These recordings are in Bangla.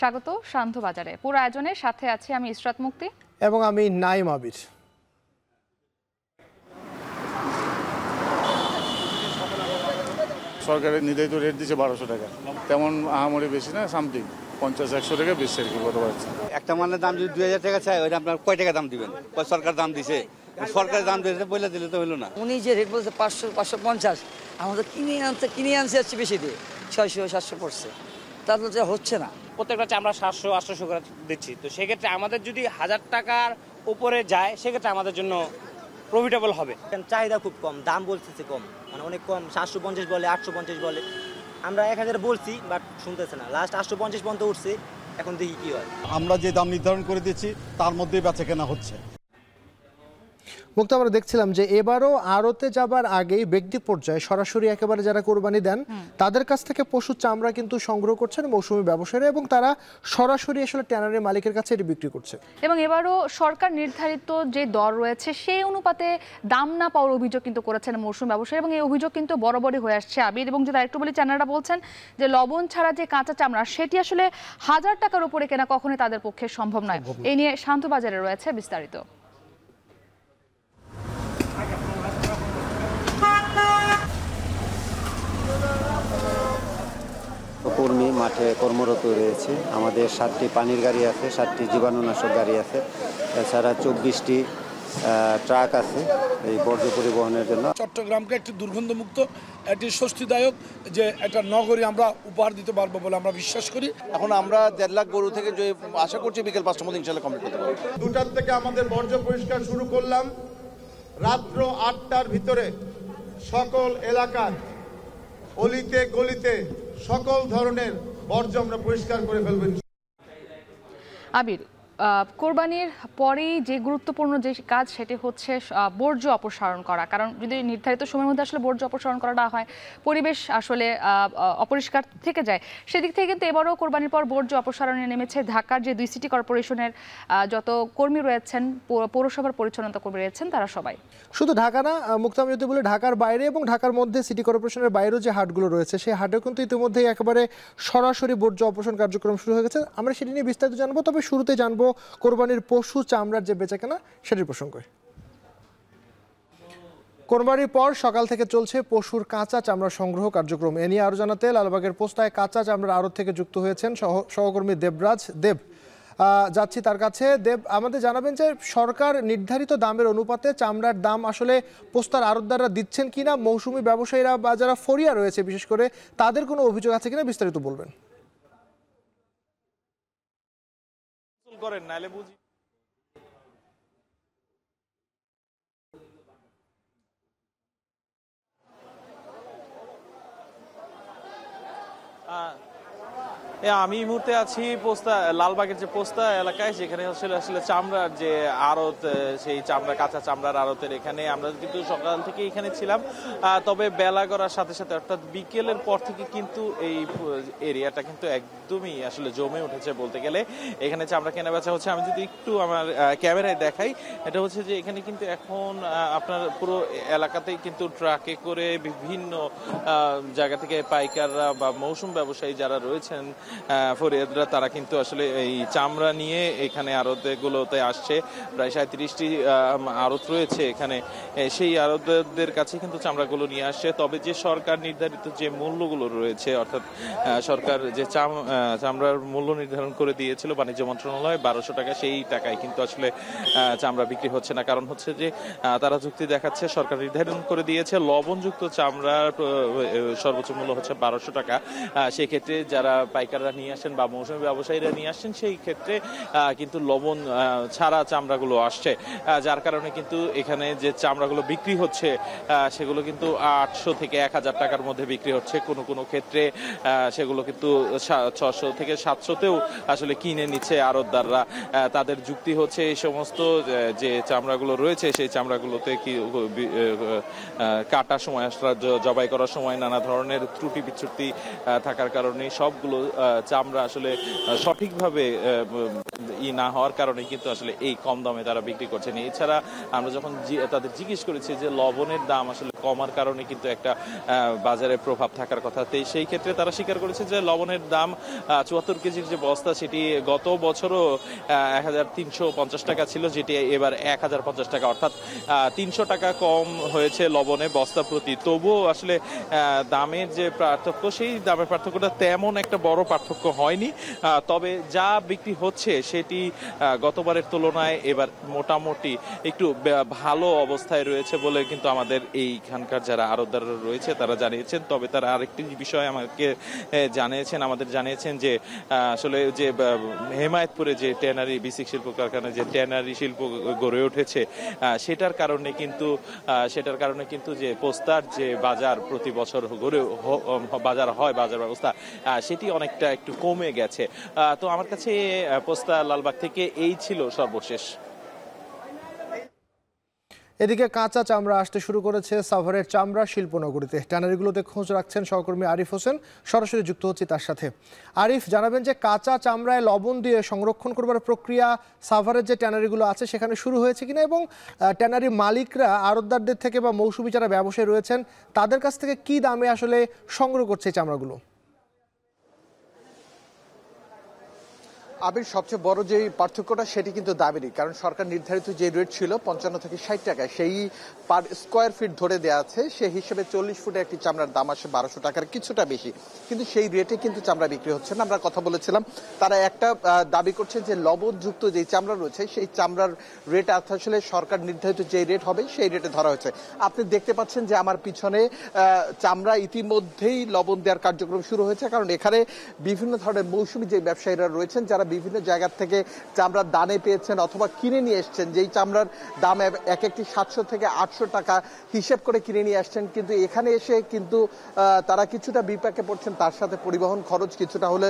স্বাগত শান্ত বাজারে। পুরো আয়োজনের সাথে আছি আমি ইসরাত মুক্তি এবং আমি নাইম আবির। সরকারের নির্ধারিত রেট দিচ্ছে 1200 টাকা, তেমন আহামরি বেশি না, সামথিং 50-100 টাকা বেশি আর কি। কত পারছে একটা মালের দাম যদি 2000 টাকা চাই, ওইটা আপনার কয় টাকা দাম দিবেন? সরকার দাম দিছে, সরকারের দাম দিয়েছে বলে দিলে তো হইলো না। উনি যে রেট বলছে 500-550, আমাদের কিনে আনছে হচ্ছে বেশি দিয়ে 600-700 পড়ছে, তাহলে যে হচ্ছে না। প্রত্যেকটা চামড়া 700-800 করে দিচ্ছি, তো সেক্ষেত্রে আমাদের যদি 1000 টাকার উপরে যায় সেক্ষেত্রে আমাদের জন্য প্রফিটেবল হবে। চাহিদা খুব কম, দাম বলতেছে কম, মানে অনেক কম। 750 বলে, 850 বলে। আমরা 1000 বলছি, বাট শুনতেছে না। লাস্ট 850 পর্যন্ত উঠছে, এখন দেখি কি হয়। আমরা যে দাম নির্ধারণ করে দিচ্ছি তার মধ্যেই বেচা কেনা হচ্ছে। মুক্ত, আমরা দেখছিলাম যে এবারও আড়তে যাবার আগেই ব্যক্তি পর্যায়ে সরাসরি একেবারে যারা কোরবানি দেন তাদের কাছ থেকে পশুর চামড়া কিন্তু সংগ্রহ করছেন মৌসুমী ব্যবসায়ীরা, এবং তারা সরাসরি আসলে ট্যানারের মালিকের কাছে এটি বিক্রি করছে। এবং এবারও সরকার নির্ধারিত যে দর রয়েছে সেই অনুপাতে দাম না পাওয়ার অভিযোগ কিন্তু করেছেন মৌসুমী ব্যবসায়ী, এবং এই অভিযোগ কিন্তু বরাবরই হয়ে আসছে আবির। এবং যদি আরেকটু বলি, ট্যানাররা বলছেন যে লবণ ছাড়া যে কাঁচা চামড়া সেটি আসলে 1000 টাকার উপরে কেনা কখনোই তাদের পক্ষে সম্ভব নয়। এই নিয়ে শান্ত বাজারে রয়েছে বিস্তারিত। কর্মী মাঠে কর্মরত রয়েছে। আমাদের 7টি পানির গাড়ি আছে, 7টি জীবাণুনাশক গাড়ি আছে, এছাড়া 24টি ট্রাক আছে এই বর্জ্য পরিবহনের জন্য। চট্টগ্রামকে একটি দুর্গন্ধমুক্ত, একটি স্বস্তিদায়ক যে একটা নগরী আমরা উপহার দিতে পারবো বলে আমরা বিশ্বাস করি। এখন আমরা 1.5 লাখ গরু থেকে যে আশা করছি বিকেল 5টার মধ্যে ইনশাআল্লাহ কমপ্লিট করতে পারবো। 2টার থেকে আমাদের বর্জ্য পরিষ্কার শুরু করলাম। রাত্র 8টার ভিতরে সকল এলাকার অলিতে গলিতে সকল ধরনের বর্জ্য আমরা পরিষ্কার করে ফেলবেন। আবির, কোরবানির পরেই যে গুরুত্বপূর্ণ যে কাজ সেটি হচ্ছে বর্জ্য অপসারণ করা, কারণ যদি নির্ধারিত সময়ের মধ্যে আসলে বর্জ্য অপসারণ করা না হয় পরিবেশ আসলে অপরিষ্কার থেকে যায়। সেদিক থেকে কিন্তু এবারও কোরবানির পর বর্জ্য অপসারণে নেমেছে ঢাকার যে 2 সিটি কর্পোরেশনের যত কর্মী রয়েছেন, পৌরসভার পরিচ্ছন্নতা কর্মী রয়েছেন, তারা সবাই। শুধু ঢাকা না মুক্ত, আমি যদি বলি ঢাকার বাইরে এবং ঢাকার মধ্যে সিটি কর্পোরেশনের বাইরেও যে হাটগুলো রয়েছে সেই হাটেও কিন্তু ইতিমধ্যেই একেবারে সরাসরি বর্জ্য অপসারণ কার্যক্রম শুরু হয়ে গেছে। আমরা সেটি নিয়ে বিস্তারিত জানবো, তবে শুরুতে জানবো কোরবানির পশু চামড়ার যে বেচাকেনা সেটির প্রসঙ্গে। কোরবানির পর সকাল থেকে চলছে পশুর কাঁচা চামড়া সংগ্রহ কার্যক্রম। এ নিয়ে আরো জানাতে লালবাগের পোস্তায় কাঁচা চামড়ার আড়ত থেকে যুক্ত হয়েছেন সহকর্মী দেবরাজ। যাচ্ছি তার কাছে। দেব, আমাদের জানাবেন যে সরকার নির্ধারিত দামের অনুপাতে চামড়ার দাম আসলে পোস্তার আড়তদাররা দিচ্ছেন কিনা, মৌসুমী ব্যবসায়ীরা বা যারা ফরিয়া রয়েছে বিশেষ করে তাদের কোনো অভিযোগ আছে কিনা, বিস্তারিত বলবেন। করেন নাইলে বুঝি আমি এই মুহূর্তে আছি পোস্তা লালবাগের যে পোস্তা এলাকায়, যেখানে আসলে চামড়ার যে আড়ত, সেই চামড়া কাঁচা চামড়ার আড়তের এখানে আমরা কিন্তু সকাল থেকে এখানে ছিলাম। তবে বেলা গড়ার সাথে সাথে অর্থাৎ বিকেলের পর থেকে কিন্তু এই এরিয়াটা কিন্তু একদমই আসলে জমে উঠেছে বলতে গেলে। এখানে চামড়া কেনা বেচা হচ্ছে। আমি যদি একটু আমার ক্যামেরায় দেখাই, এটা হচ্ছে যে এখানে কিন্তু এখন আপনার পুরো এলাকাতেই কিন্তু ট্রাকে করে বিভিন্ন জায়গা থেকে পাইকাররা বা মৌসুম ব্যবসায়ী যারা রয়েছেন ফরিয়াদরা, তারা কিন্তু আসলে এই চামড়া নিয়ে এখানে আড়তগুলোতে আসছে। প্রায় 37টি আড়ত রয়েছে এখানে, সেই আড়তদের কাছে কিন্তু চামড়াগুলো নিয়ে আসছে। তবে যে সরকার নির্ধারিত যে মূল্যগুলো রয়েছে, অর্থাৎ সরকার যে চামড়ার মূল্য নির্ধারণ করে দিয়েছিল বাণিজ্য মন্ত্রণালয় 1200 টাকা, সেই টাকায় কিন্তু আসলে চামড়া বিক্রি হচ্ছে না। কারণ হচ্ছে যে তারা যুক্তি দেখাচ্ছে সরকার নির্ধারণ করে দিয়েছে লবণযুক্ত চামড়ার সর্বোচ্চ মূল্য হচ্ছে 1200 টাকা। সেক্ষেত্রে যারা পাইকাররা নিয়ে আসেন বা মৌসুমী ব্যবসায়ীরা নিয়ে আসছেন, সেই ক্ষেত্রে কিন্তু লবণ ছাড়া চামড়াগুলো আসছে, যার কারণে কিন্তু এখানে যে চামড়াগুলো বিক্রি হচ্ছে সেগুলো কিন্তু 800 থেকে 1000 টাকার মধ্যে বিক্রি হচ্ছে। কোনো কোনো ক্ষেত্রে সেগুলো কিন্তু 600 থেকে 700তেও আসলে কিনে নিচ্ছে আড়তদাররা। তাদের যুক্তি হচ্ছে এই সমস্ত যে চামড়াগুলো রয়েছে সেই চামড়াগুলোতে কি কাটার সময়, জবাই করার সময় নানা ধরনের ত্রুটি বিচ্যুতি থাকার কারণে সবগুলো চামড়া আসলে সঠিকভাবে না হওয়ার কারণে কিন্তু আসলে এই কম দামে তারা বিক্রি করছেন। এছাড়া আমরা যখন তাদের জিজ্ঞেস করেছি যে লবণের দাম আসলে কমার কারণে কিন্তু একটা বাজারে প্রভাব থাকার কথা, সেই ক্ষেত্রে তারা স্বীকার করেছে যে লবণের দাম ৭৪ কেজির যে বস্তা সেটি গত বছরও ১৩৫০ টাকা ছিল, যেটি এবার ১০৫০ টাকা, অর্থাৎ ৩০০ টাকা কম হয়েছে লবণে বস্তা প্রতি। তবুও আসলে দামের যে পার্থক্য, সেই দামের পার্থক্যটা তেমন একটা বড় পার্থক্য হয়নি। তবে যা বিক্রি হচ্ছে সেটি গতবারের তুলনায় এবার মোটামুটি একটু ভালো অবস্থায় রয়েছে বলে কিন্তু আমাদের এইখানকার যারা আড়তদাররা রয়েছে তারা জানিয়েছেন। তবে তারা আরেকটি বিষয় আমাকে আমাদের জানিয়েছেন যে আসলে যে হেমায়েতপুরে যে ট্যানারি বিসিক শিল্প কারখানায় যে ট্যানারি শিল্প গড়ে উঠেছে সেটার কারণে কিন্তু যে পোস্তার যে বাজার প্রতি বছর বাজার হয়, বাজার ব্যবস্থা সেটি অনেকটা একটু কমে গেছে। তো আমার কাছে পোস্তা লালবাগ থেকে এই ছিল সর্বশেষ। এদিকে কাঁচা চামড়া আসতে শুরু করেছে সাভারের চামড়া শিল্পনগরীতে। ট্যানারিগুলোতে খোঁজ রাখছেন সহকর্মী আরিফ হোসেন, সরাসরি যুক্ত হচ্ছে তার সাথে। আরিফ, জানাবেন যে কাঁচা চামড়ায় লবণ দিয়ে সংরক্ষণ করবার প্রক্রিয়া সাভারের যে ট্যানারিগুলো আছে সেখানে শুরু হয়েছে কিনা, এবং ট্যানারি মালিকরা আড়তদারদের থেকে বা মৌসুমী যারা ব্যবসায়ী রয়েছেন তাদের কাছ থেকে কি দামে আসলে সংগ্রহ করছে এই চামড়াগুলো? আবির, সবচেয়ে বড় যে পার্থক্যটা সেটি কিন্তু দামেরই, কারণ সরকার নির্ধারিত যে রেট ছিল ৫৫ থেকে ৬০ টাকা, সেই পার স্কোয়ার ফিট ধরে দেওয়া আছে, সেই হিসেবে ৪০ ফুটে একটি চামড়ার দাম আসে ১২০০ টাকার কিছুটা বেশি, কিন্তু সেই রেটে কিন্তু চামড়া বিক্রি হচ্ছে না। আমরা কথা বলেছিলাম, তারা একটা দাবি করছেন যে লবণযুক্ত যে চামড়া রয়েছে সেই চামড়ার রেট আসলে সরকার নির্ধারিত যে রেট হবে সেই রেটে ধরা হয়েছে। আপনি দেখতে পাচ্ছেন যে আমার পিছনে চামড়া ইতিমধ্যেই লবণ দেওয়ার কার্যক্রম শুরু হয়েছে, কারণ এখানে বিভিন্ন ধরনের মৌসুমী যে ব্যবসায়ীরা রয়েছেন যারা বিভিন্ন জায়গা থেকে চামড়ার দানে পেয়েছেন অথবা কিনে নিয়ে এসছেন, যেই চামড়ার দাম এক একটি ৭০০ থেকে ৮০০ টাকা হিসেব করে কিনে নিয়ে আসছেন, কিন্তু এখানে এসে কিন্তু তারা কিছুটা বিপাকে পড়ছেন, তার সাথে পরিবহন খরচ কিছুটা হলে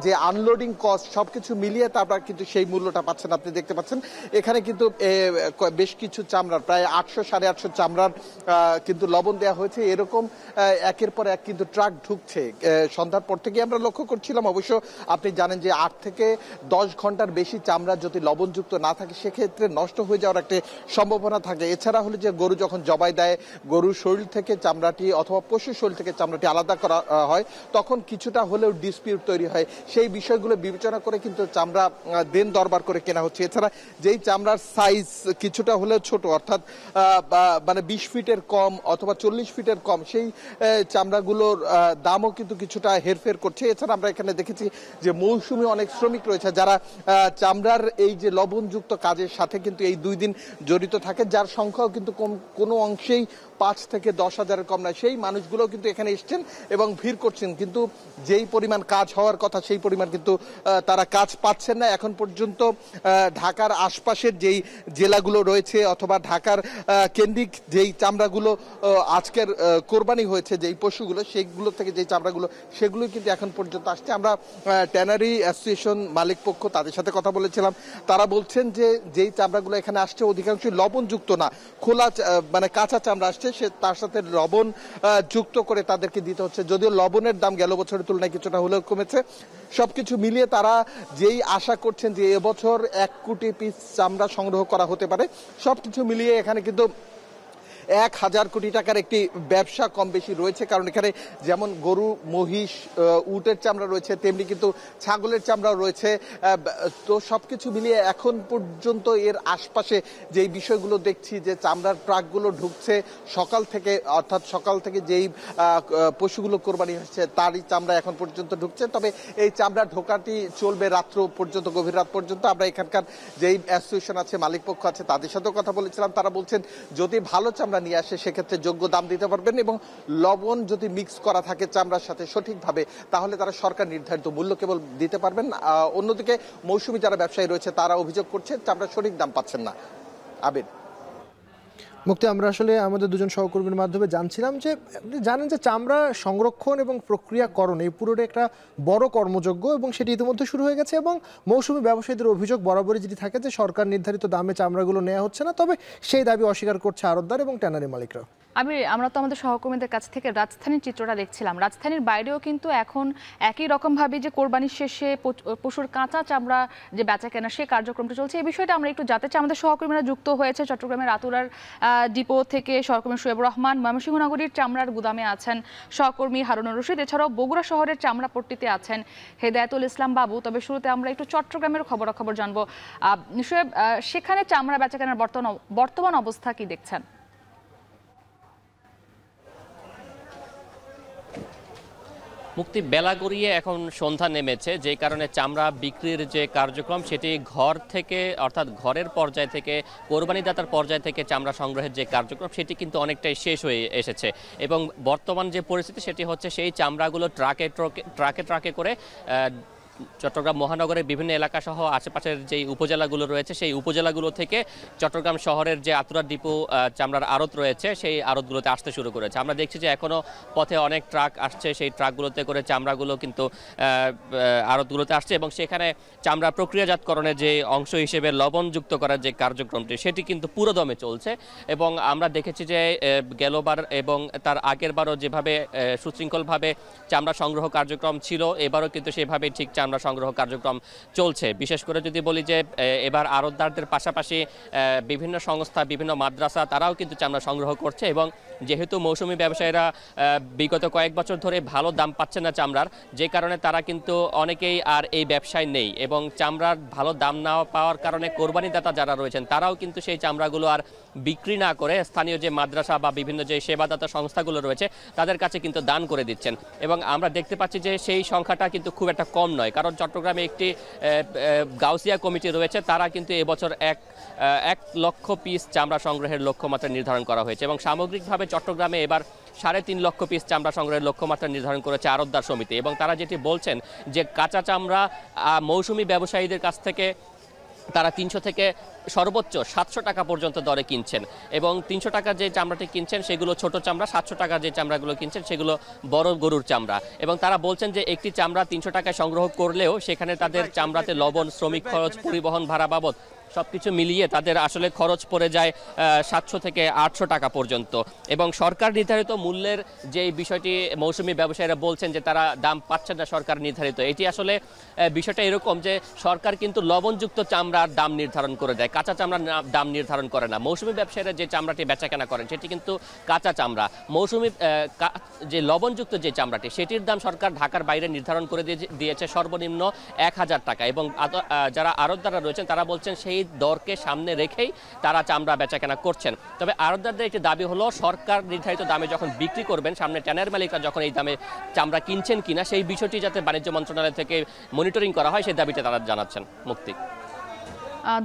যে আনলোডিং কস্ট সবকিছু মিলিয়ে তারপর কিন্তু সেই মূল্যটা পাচ্ছেন। আপনি দেখতে পাচ্ছেন এখানে কিন্তু বেশ কিছু চামড়ার প্রায় ৮০০ ৮৫০ চামড়ার কিন্তু লবণ দেওয়া হয়েছে। এরকম একের পর এক কিন্তু ট্রাক ঢুকছে। সন্ধ্যার পর থেকে আমরা লক্ষ্য করছিলাম, অবশ্য আপনি জানেন যে ৮ থেকে 10 ঘন্টার বেশি চামড়া যদি লবণযুক্ত না থাকে সেক্ষেত্রে নষ্ট হয়ে যাওয়ার একটা সম্ভাবনা থাকে। এছাড়া হলো যে গরু যখন জবাই দেয়, গরুর শরীর থেকে চামড়াটি অথবা পশুর শরীর থেকে চামড়াটি আলাদা করা হয়, তখন কিছুটা হলেও ডিসপিউট তৈরি হয়। সেই বিষয়গুলো বিবেচনা করে কিন্তু চামড়া দেন দরবার করে কেনা হচ্ছে। এছাড়া যেই চামড়ার সাইজ কিছুটা হলেও ছোট, অর্থাৎ মানে 20 ফিটের কম অথবা 40 ফিটের কম, সেই চামড়াগুলোর দামও কিন্তু কিছুটা হেরফের করছে। এছাড়া আমরা এখানে দেখেছি যে মৌসুমী অনেক শ্রমিক রয়েছে যারা চামড়ার এই যে লবণযুক্ত কাজের সাথে কিন্তু এই 2 দিন জড়িত থাকে, যার সংখ্যাও কিন্তু কোনো অংশেই 5 থেকে 10 হাজারের কম নয়। সেই মানুষগুলো কিন্তু এখানে এসছেন এবং ভিড় করছেন, কিন্তু যেই পরিমাণ কাজ হওয়ার কথা সেই পরিমাণ কিন্তু তারা কাজ পাচ্ছেন না। এখন পর্যন্ত ঢাকার আশপাশের যেই জেলাগুলো রয়েছে অথবা ঢাকার কেন্দ্রিক যেই চামড়াগুলো আজকের কোরবানি হয়েছে, যেই পশুগুলো সেইগুলো থেকে যেই চামড়াগুলো সেগুলো কিন্তু এখন পর্যন্ত আসছে। আমরা ট্যানারি অ্যাসোসিয়েশন মালিক পক্ষ তাদের সাথে কথা বলেছিলাম, তারা বলছেন যে যেই চামড়াগুলো এখানে আসছে অধিকাংশই লবণযুক্ত না, খোলা মানে কাঁচা চামড়া আসছে, সে তার সাথে লবণ যুক্ত করে তাদেরকে দিতে হচ্ছে। যদিও লবণের দাম গেল বছরের তুলনায় কিছুটা হলেও কমেছে। সবকিছু মিলিয়ে তারা যেই আশা করছেন যে এবছর 1 কোটি পিস চামড়া সংগ্রহ করা হতে পারে, সবকিছু মিলিয়ে এখানে কিন্তু 1000 কোটি টাকার একটি ব্যবসা কম বেশি রয়েছে। কারণ এখানে যেমন গরু, মহিষ, উটের চামড়া রয়েছে, তেমনি কিন্তু ছাগলের চামড়াও রয়েছে। তো সবকিছু মিলিয়ে এখন পর্যন্ত এর আশপাশে যেই বিষয়গুলো দেখছি যে চামড়ার ট্রাকগুলো ঢুকছে সকাল থেকে, অর্থাৎ সকাল থেকে যেই পশুগুলো কোরবানি হচ্ছে তারই চামড়া এখন পর্যন্ত ঢুকছে। তবে এই চামড়া ঢোকাটি চলবে রাত্র পর্যন্ত, গভীর রাত পর্যন্ত। আমরা এখানকার যেই অ্যাসোসিয়েশন আছে, মালিক পক্ষ আছে, তাদের সাথেও কথা বলেছিলাম। তারা বলছেন যদি ভালো চামড়া নিয়ে আসে সেক্ষেত্রে যোগ্য দাম দিতে পারবেন, এবং লবণ যদি মিক্স করা থাকে চামড়ার সাথে সঠিকভাবে তাহলে তারা সরকার নির্ধারিত মূল্য কেবল দিতে পারবেন। অন্যদিকে মৌসুমী যারা ব্যবসায়ী রয়েছে তারা অভিযোগ করছে চামড়ার সঠিক দাম পাচ্ছেন না। আবির, মুক্তি, আমরা আসলে আমাদের দুজন সহকর্মীর মাধ্যমে জানছিলাম যে জানেন যে চামড়া সংরক্ষণ এবং প্রক্রিয়াকরণ এই পুরোটা একটা বড় কর্মযজ্ঞ, এবং সেটি ইতিমধ্যে শুরু হয়ে গেছে। এবং মৌসুমী ব্যবসায়ীদের অভিযোগ বরাবরই যেটি থাকে যে সরকার নির্ধারিত দামে চামড়াগুলো নেওয়া হচ্ছে না, তবে সেই দাবি অস্বীকার করছে আড়তদার এবং ট্যানারি মালিকরা। আমি আমরা তো আমাদের সহকর্মীদের কাছ থেকে রাজধানীর চিত্রটা দেখছিলাম, রাজধানীর বাইরেও কিন্তু এখন একই রকমভাবে যে কোরবানির শেষে পশুর কাঁচা চামড়া যে বেচা কেনা সে কার্যক্রমটা চলছে, এই বিষয়টা আমরা একটু জানতে চাই। আমাদের সহকর্মীরা যুক্ত হয়েছে চট্টগ্রামের আতুরার ডিপো থেকে সহকর্মী শোয়েব রহমান, ময়মনসিংহ নগরীর চামড়ার গুদামে আছেন সহকর্মী হারুনুর রশিদ, এছাড়াও বগুড়া শহরের চামড়া পট্টিতে আছেন হেদায়েতুল ইসলাম বাবু। তবে শুরুতে আমরা একটু চট্টগ্রামের খবরাখবর জানবো। শোয়েব, সেখানে চামড়া বেচা কেনার বর্তমান অবস্থা কি দেখছেন? মুক্তি বেলা গড়িয়ে এখন সন্ধ্যা নেমেছে, যে কারণে চামড়া বিক্রির যে কার্যক্রম সেটি ঘর থেকে অর্থাৎ ঘরের পর্যায় থেকে কোরবানিদাতার পর্যায় থেকে চামড়া সংগ্রহের যে কার্যক্রম সেটি কিন্তু অনেকটাই শেষ হয়ে এসেছে এবং বর্তমান যে পরিস্থিতি সেটি হচ্ছে সেই চামড়াগুলো ট্রাকে করে চট্টগ্রাম মহানগরের বিভিন্ন এলাকা সহ আশেপাশের যে উপজেলাগুলো রয়েছে সেই উপজেলাগুলো থেকে চট্টগ্রাম শহরের যে আতুরা ডিপো চামড়ার আড়ত রয়েছে সেই আড়তগুলোতে আসতে শুরু করেছে। আমরা দেখছি যে এখনও পথে অনেক ট্রাক আসছে, সেই ট্রাকগুলোতে করে চামড়াগুলো কিন্তু আড়তগুলোতে আসছে এবং সেখানে চামড়া প্রক্রিয়াজাতকরণের যে অংশ হিসেবে লবণযুক্ত করার যে কার্যক্রমটি সেটি কিন্তু পুরোদমে চলছে এবং আমরা দেখেছি যে গেলবার এবং তার আগের বারও যেভাবে সুশৃঙ্খলভাবে চামড়া সংগ্রহ কার্যক্রম ছিল এবারও কিন্তু সেভাবে ঠিক চামড়া সংগ্রহ কার্যক্রম চলছে। বিশেষ করে যদি বলি যে এবার আড়তদারদের পাশাপাশি বিভিন্ন সংস্থা, বিভিন্ন মাদ্রাসা তারাও কিন্তু চামড়া সংগ্রহ করছে এবং যেহেতু মৌসুমি ব্যবসায়ীরা বিগত কয়েক বছর ধরে ভালো দাম পাচ্ছে না চামড়ার, যে কারণে তারা কিন্তু অনেকেই আর এই ব্যবসায় নেই এবং চামড়ার ভালো দাম না পাওয়ার কারণে কোরবানিদাতা যারা রয়েছেন তারাও কিন্তু সেই চামড়াগুলো আর বিক্রি না করে স্থানীয় যে মাদ্রাসা বা বিভিন্ন যে সেবাদাতা সংস্থাগুলো রয়েছে তাদের কাছে কিন্তু দান করে দিচ্ছেন এবং আমরা দেখতে পাচ্ছি যে সেই সংখ্যাটা কিন্তু খুব একটা কম নয়, কারণ চট্টগ্রামে একটি গাউসিয়া কমিটি রয়েছে, তারা কিন্তু এবছর 1 লক্ষ পিস চামড়া সংগ্রহের লক্ষ্যমাত্রা নির্ধারণ করা হয়েছে এবং সামগ্রিকভাবে চট্টগ্রামে এবার 3.5 লক্ষ পিস চামড়া সংগ্রহের লক্ষ্যমাত্রা নির্ধারণ করেছে আড়তদার সমিতি এবং তারা যেটি বলছেন যে কাঁচা চামড়া মৌসুমি ব্যবসায়ীদের কাছ থেকে তারা 300 থেকে সর্বোচ্চ 700 টাকা পর্যন্ত দরে কিনছেন এবং 300 টাকা যে চামড়াটি কিনছেন সেগুলো ছোট চামড়া, 700 টাকা যে চামড়াগুলো কিনছেন সেগুলো বড় গরুর চামড়া এবং তারা বলছেন যে একটি চামড়া 300 টাকায় সংগ্রহ করলেও সেখানে তাদের চামড়াতে লবণ, শ্রমিক খরচ, পরিবহন ভাড়া বাবদ সবকিছু মিলিয়ে তাদের আসলে খরচ পড়ে যায় 700 থেকে 800 টাকা পর্যন্ত এবং সরকার নির্ধারিত মূল্যের যে বিষয়টি মৌসুমি ব্যবসায়ীরা বলছেন যে তারা দাম পাচ্ছেন না সরকার নির্ধারিত, এটি আসলে বিষয়টা এরকম যে সরকার কিন্তু লবণযুক্ত চামড়ার দাম নির্ধারণ করে দেয়, কাঁচা চামড়ার দাম নির্ধারণ করে না। মৌসুমি ব্যবসায়ীরা যে চামড়াটি বেচাকেনা করেন সেটি কিন্তু কাঁচা চামড়া, মৌসুমি যে লবণযুক্ত যে চামড়াটি সেটির দাম সরকার ঢাকার বাইরে নির্ধারণ করে দিয়েছে সর্বনিম্ন 1000 টাকা এবং যারা আড়তদাররা রয়েছেন তারা বলছেন সেই দরকে সামনে রেখেই তারা চামড়া বেচাকেনা করছেন। তবে আড়তদারদের একটি দাবি হলো সরকার নির্ধারিত দামে যখন বিক্রি করবেন, সামনে ট্যানার মালিকরা যখন এই দামে চামড়া কিনছেন কিনা সেই বিষয়টি যাতে বাণিজ্য মন্ত্রণালয় থেকে মনিটরিং করা হয় সেই দাবিটা তারা জানাচ্ছেন। মুক্তি,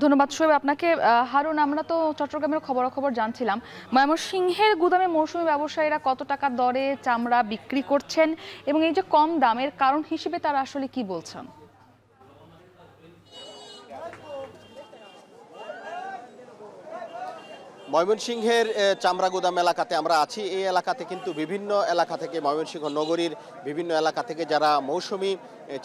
ধন্যবাদ শোয়েব আপনাকে। হারুন, আমরা তো চট্টগ্রামের খবরাখবর জানছিলাম, ময়মনসিংহের গুদামে মৌসুমি ব্যবসায়ীরা কত টাকা দরে চামড়া বিক্রি করছেন এবং এই যে কম দামের কারণ হিসেবে তারা আসলে কি বলছেন? ময়মনসিংহের চামড়া গুদাম এলাকাতে আমরা আছি। এই এলাকাতে কিন্তু বিভিন্ন এলাকা থেকে, ময়মনসিংহ নগরীর বিভিন্ন এলাকা থেকে যারা মৌসুমি